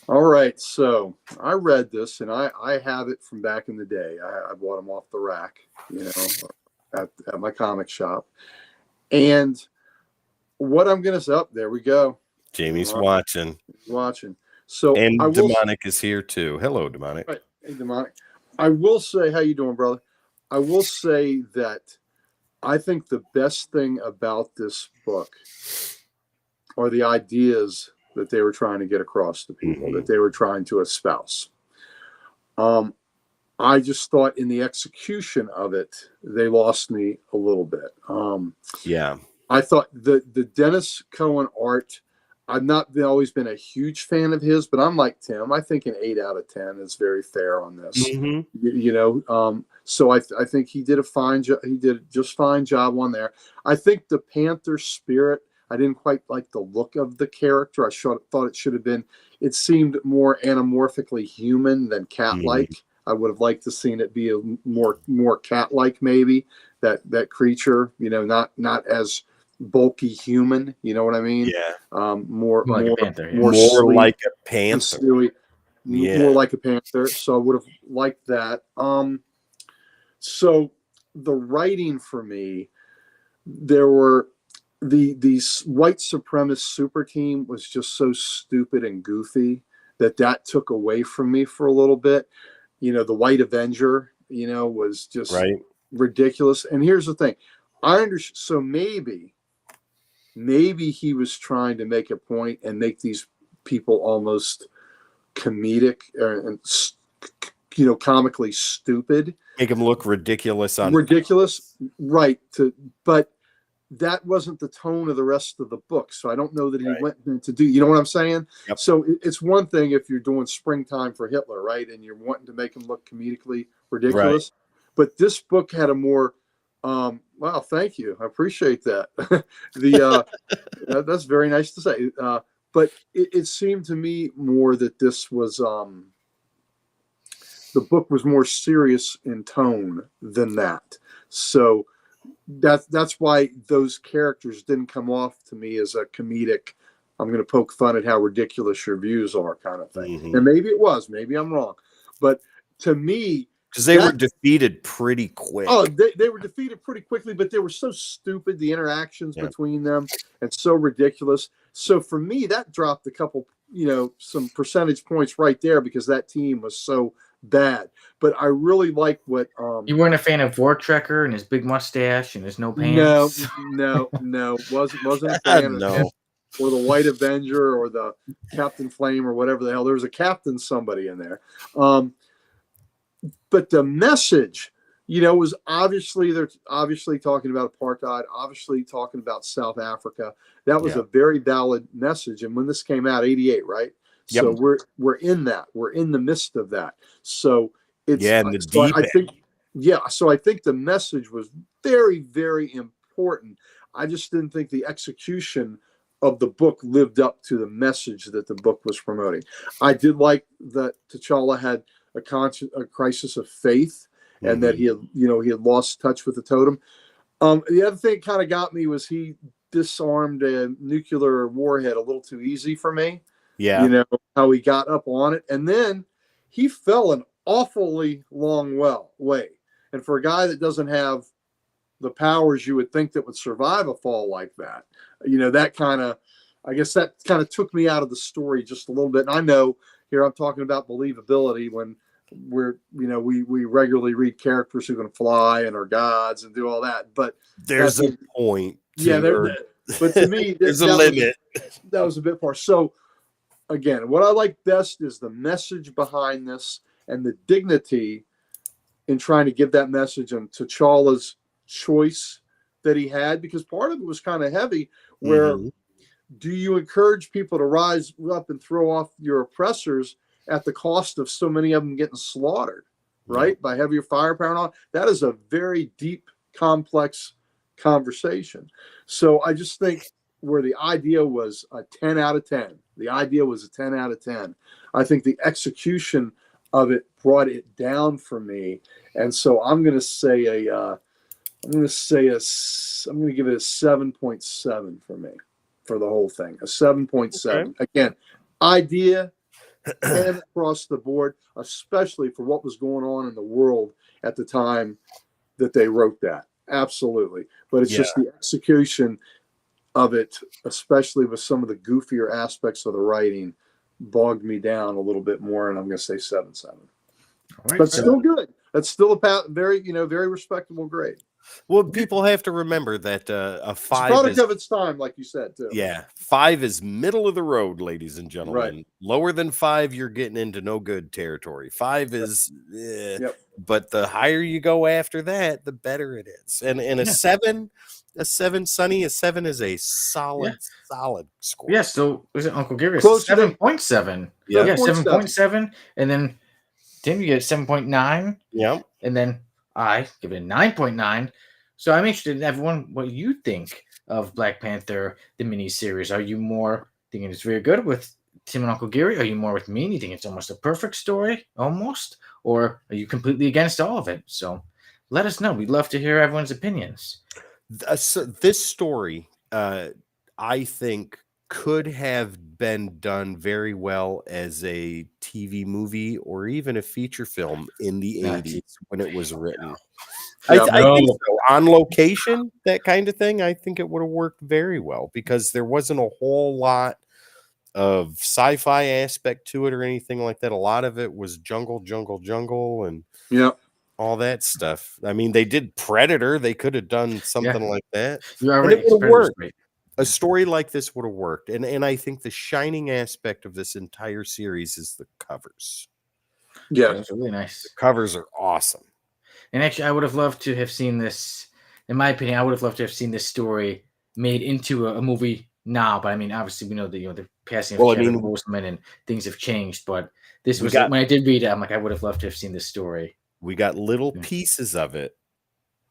All right, so I read this, and I have it from back in the day. I bought them off the rack, at my comic shop. And what I'm going to say, there we go. Jamie's All right, watching. So And I will, Demonic is here too. Hello, Demonic. right, hey, Demonic. I will say, how you doing, brother? I will say that I think the best thing about this book are the ideas that they were trying to get across to people, that they were trying to espouse. I just thought in the execution of it, they lost me a little bit. Yeah. I thought the Dennis Cohen art, I've not always been a huge fan of his, but I'm like Tim. I think an 8 out of 10 is very fair on this. So I think he did a fine job. He did just fine job on there. I think the Panther spirit, I didn't quite like the look of the character. I thought it should have been. It seemed more anamorphically human than cat-like. I would have liked to seen it be a more cat-like, maybe that creature. Not as bulky human. You know what I mean? Yeah. More Like more a panther, yeah. more More like a and panther. silly, Yeah. more like a panther. So I would have liked that. So the writing for me, there were these white supremacist super team was just so stupid and goofy that took away from me for a little bit. The White Avenger, was just Right. ridiculous. And here's the thing, I understand. So maybe he was trying to make a point and make these people almost comedic and comically stupid. Make him look ridiculous on Ridiculous, right? But that wasn't the tone of the rest of the book, so I don't know that he went to do. You know what I'm saying? Yep. So it's one thing if you're doing Springtime for Hitler, right, and you're wanting to make him look comedically ridiculous. But this book had a more wow, thank you, I appreciate that. That's very nice to say. But it seemed to me more that this was the book was more serious in tone than that. So that's why those characters didn't come off to me as a comedic, I'm going to poke fun at how ridiculous your views are kind of thing. And maybe it was, maybe I'm wrong. But to me, because they were defeated pretty quick. Oh, they were defeated pretty quickly, but they were so stupid, the interactions between them, and so ridiculous. So for me, that dropped a couple, some percentage points right there because that team was so bad. But I really like what You weren't a fan of Vortrekker and his big mustache and his no pants? No, wasn't a fan of him, or the White Avenger or the Captain Flame or whatever the hell. There was a Captain somebody in there. But the message, was they're obviously talking about apartheid, obviously talking about South Africa. That was a very valid message. And when this came out, 88, right? Yep. So we're in that. We're in the midst of that. So it's in the deep end. So I think the message was very, very important. I just didn't think the execution of the book lived up to the message that the book was promoting. I did like that T'Challa had a crisis of faith, and that he had lost touch with the totem. The other thing that kind of got me was he disarmed a nuclear warhead a little too easy for me. Yeah. How he got up on it, and then he fell an awfully long way. And for a guy that doesn't have the powers you would think that would survive a fall like that, that kind of, I guess that kind of took me out of the story just a little bit. And I know here I'm talking about believability when we regularly read characters who can fly and are gods and do all that. But there's a point. But to me, there's a limit. That was a bit far. So again, what I like best is the message behind this and the dignity in trying to give that message, and T'Challa's choice that he had, because part of it was kind of heavy, where do you encourage people to rise up and throw off your oppressors at the cost of so many of them getting slaughtered, right? By heavier firepower and all. That is a very deep, complex conversation. So I just think where the idea was a 10 out of 10. The idea was a 10 out of 10. I think the execution of it brought it down for me. And so I'm going to say I'm going to give it a 7.7 for me, for the whole thing. A 7.7. Okay. Again, idea and across the board, especially for what was going on in the world at the time that they wrote that. Absolutely. But it's just the execution of it, especially with some of the goofier aspects of the writing, bogged me down a little bit more, and I'm going to say 7.7. Right, but still good. That's still a very respectable grade. Well, people have to remember that a 5 it's a product of its time, like you said, too. Yeah, 5 is middle of the road, ladies and gentlemen. Right. Lower than 5, you're getting into no good territory. 5 is, but the higher you go after that, the better it is. And a 7, Sonny, a 7 is a solid score. Yeah. So was it Uncle Gary? 7.7. Yeah, 7.7, and then Tim, you get 7.9. Yeah, and then I give it a 9.9. So I'm interested in everyone what you think of Black Panther, the miniseries. Are you more thinking it's very good with Tim and Uncle Gary? Are you more with me? And you think it's almost a perfect story, almost? Or are you completely against all of it? So let us know. We'd love to hear everyone's opinions. So this story, I think, could have been done very well as a TV movie or even a feature film in the 80s when it was written. I think so. On location, that kind of thing, I think it would have worked very well because there wasn't a whole lot of sci-fi aspect to it or anything like that. A lot of it was jungle, and all that stuff. I mean, they did Predator. They could have done something like that. And it would have worked. A story like this would have worked. And I think the shining aspect of this entire series is the covers. Yeah, it's really nice. The covers are awesome. And actually, I would have loved to have seen this. In my opinion, I would have loved to have seen this story made into a movie now. But I mean, obviously, we know that the passing of Chadwick Boseman and things have changed. But this was when I did read it. I'm like, I would have loved to have seen this story. We got little pieces of it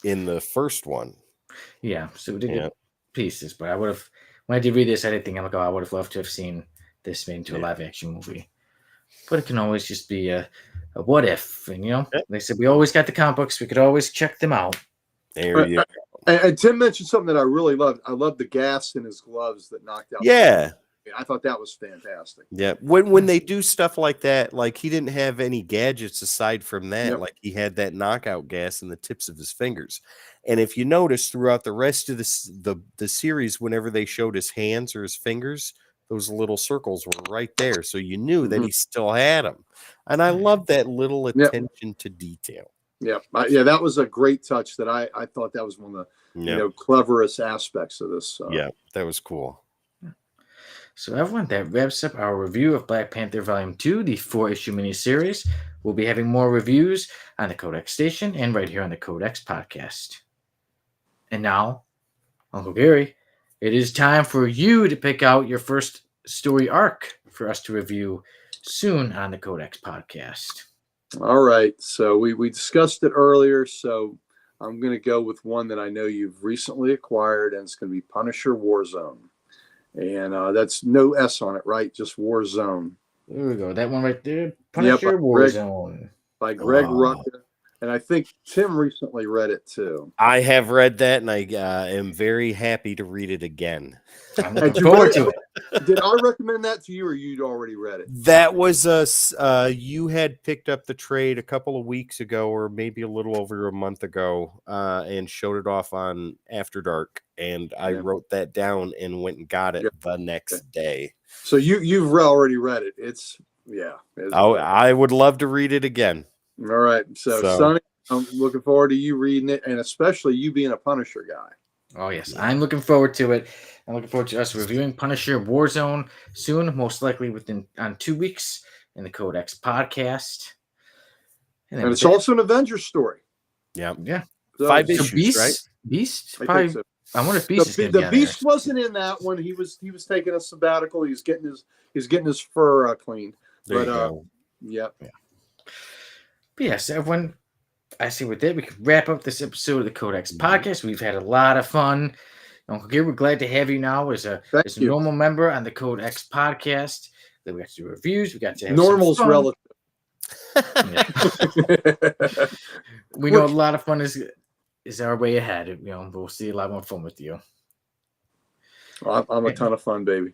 in the first one. Yeah, so we did get pieces. But I would have, when I did read this, I did think, I'm like, oh, I would have loved to have seen this made into a live action movie. But it can always just be a what if, and they said we always got the comic books. We could always check them out. There you go. And Tim mentioned something that I really loved. I love the gas in his gloves that knocked out. Yeah, I thought that was fantastic. Yeah, when they do stuff like that, like he didn't have any gadgets aside from that. Like he had that knockout gas in the tips of his fingers. And if you notice throughout the rest of the series, whenever they showed his hands or his fingers, those little circles were right there. So you knew that he still had them. And I love that little attention to detail. Yeah. That was a great touch that I thought that was one of the cleverest aspects of this. Yeah, that was cool. So everyone, that wraps up our review of Black Panther Volume 2, the 4-issue miniseries. We'll be having more reviews on the Codex Station and right here on the Codex Podcast. And now, Uncle Gary, it is time for you to pick out your first story arc for us to review soon on the Codex Podcast. All right. So we discussed it earlier, so I'm going to go with one that I know you've recently acquired, and it's going to be Punisher Warzone. and that's no S on it, right? Just Warzone. There we go. That one right there. Punisher Warzone. By Greg Wow. Rucka. And I think Tim recently read it too. I have read that, and I am very happy to read it again. I'm looking forward to it. Did I recommend that to you, or you'd already read it? That was you had picked up the trade a couple of weeks ago, or maybe a little over a month ago, and showed it off on After Dark, and I wrote that down and went and got it the next day. So you've already read it. It's I would love to read it again. All right. So Sonny, I'm looking forward to you reading it, and especially you being a Punisher guy. Oh, yes. I'm looking forward to it. I'm looking forward to us reviewing Punisher Warzone soon, most likely on 2 weeks in the Codex podcast. And it's also an Avengers story. Yeah. So, 5 issues, right? Beast? I think so. I wonder if Beast is going to be the Beast wasn't in that one. He was taking a sabbatical. He's getting his fur cleaned. There you go. Yeah. But yes, everyone, I see with that, we can wrap up this episode of the Codex podcast. We've had a lot of fun. Uncle Gary, we're glad to have you now as a normal member on the Codex podcast. Then we got to do reviews. We got to have normal's relative. We know a lot of fun is our way ahead. We'll see a lot more fun with you. Well, I'm a ton of fun, baby.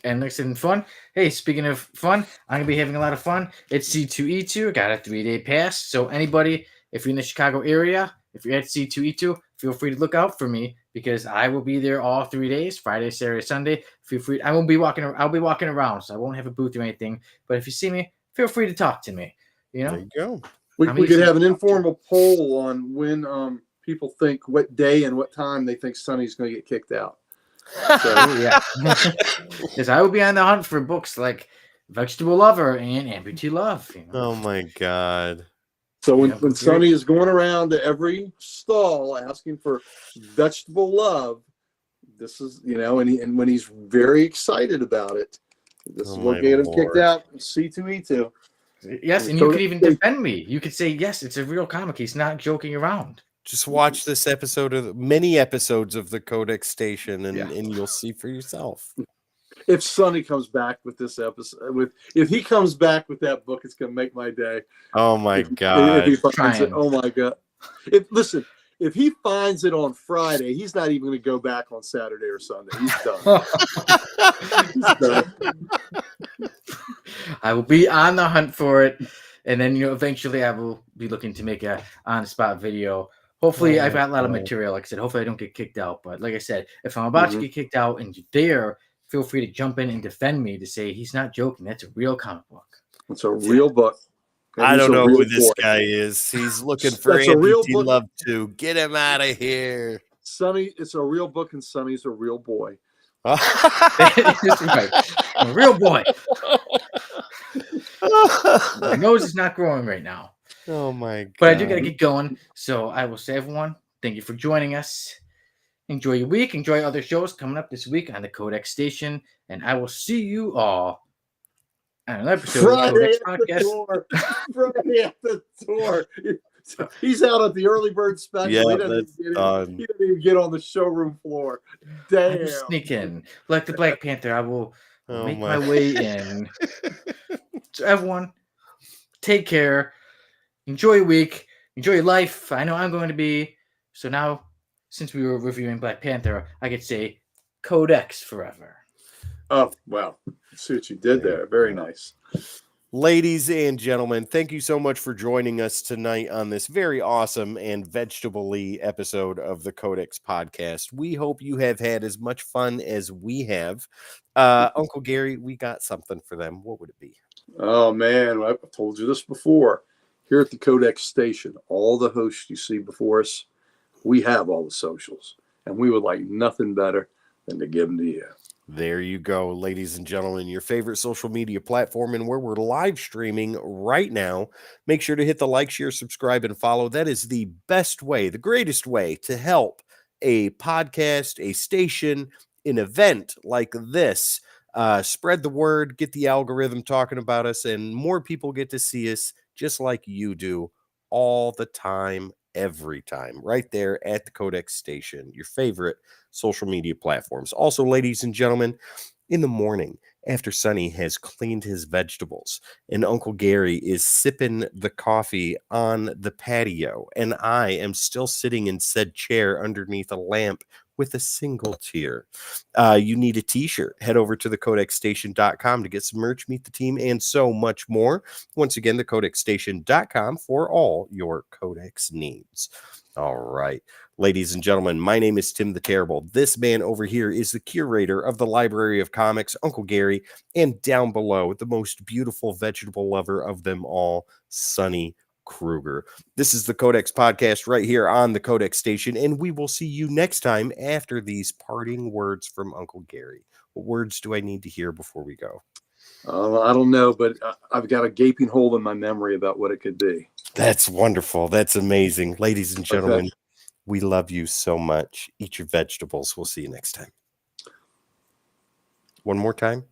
And next in fun, hey, speaking of fun, I'm going to be having a lot of fun. It's C2E2. I got a 3-day pass. So anybody, if you're in the Chicago area, if you're at C2E2, feel free to look out for me because I will be there all 3 days, Friday, Saturday, Sunday. Feel free. I'll be walking around, so I won't have a booth or anything. But if you see me, feel free to talk to me. There you go. We could have an informal poll on when people think what day and what time they think Sonny's going to get kicked out. So, yeah, because I will be on the hunt for books like Vegetable Lover and Amputee Love. Oh my God! So when Sonny is going around to every stall asking for Vegetable Love, this is and when he's very excited about it, this is what get him kicked out. C2E2. Yes, and you could even defend me. You could say yes, it's a real comic. He's not joking around. Just watch this episode of many episodes of the Codex Station, and you'll see for yourself. If Sonny comes back with this episode, if he comes back with that book, it's going to make my day. Oh my God! If he finds it, oh my God! If he finds it on Friday, he's not even going to go back on Saturday or Sunday. He's done. He's done. I will be on the hunt for it, and then eventually I will be looking to make a on-the-spot video. Hopefully, I've got a lot of material. Like I said, hopefully I don't get kicked out. But like I said, if I'm about to get kicked out and you're there, feel free to jump in and defend me to say he's not joking. That's a real comic book. It's a real book. I don't know who this guy is. He's looking for Amputee Love too. Get him out of here. Sonny, it's a real book, and Sonny's a real boy. That's right. A real boy. My nose is not growing right now. Oh my God. But I do got to get going. So I will say, everyone, thank you for joining us. Enjoy your week. Enjoy other shows coming up this week on the Codex Station. And I will see you all on another episode of the Codex Podcast. Friday at the door. He's out at the early bird special. Yeah, he doesn't even get on the showroom floor. Damn. I'm sneak in. Like the Black Panther, I will make my way in. So everyone, take care. Enjoy your week. Enjoy your life. I know I'm going to be. So now, since we were reviewing Black Panther, I could say Codex forever. Oh, wow. See what you did there. Very nice. Ladies and gentlemen, thank you so much for joining us tonight on this very awesome and vegetable-y episode of the Codex Podcast. We hope you have had as much fun as we have. Uncle Gary, we got something for them. What would it be? Oh, man. I've told you this before. Here at the Codex Station, all the hosts you see before us, we have all the socials. And we would like nothing better than to give them to you. There you go, ladies and gentlemen, your favorite social media platform and where we're live streaming right now. Make sure to hit the like, share, subscribe, and follow. That is the best way, the greatest way to help a podcast, a station, an event like this. Spread the word, get the algorithm talking about us, and more people get to see us just like you do all the time, every time right there at the Codex Station, your favorite social media platforms. Also, ladies and gentlemen, in the morning after Sonny has cleaned his vegetables and Uncle Gary is sipping the coffee on the patio, and I am still sitting in said chair underneath a lamp with a single tear. You need a t-shirt. Head over to thecodexstation.com to get some merch, meet the team, and so much more. Once again, thecodexstation.com for all your Codex needs. All right, ladies and gentlemen, my name is Tim the Terrible. This man over here is the curator of the Library of Comics, Uncle Gary, and down below, the most beautiful vegetable lover of them all, Sonny Kruger. This is the Codex Podcast right here on the Codex Station, and we will see you next time after these parting words from Uncle Gary. What words do I need to hear before we go? I don't know, but I've got a gaping hole in my memory about what it could be. That's wonderful. That's amazing. Ladies and gentlemen, we love you so much. Eat your vegetables. We'll see you next time. One more time.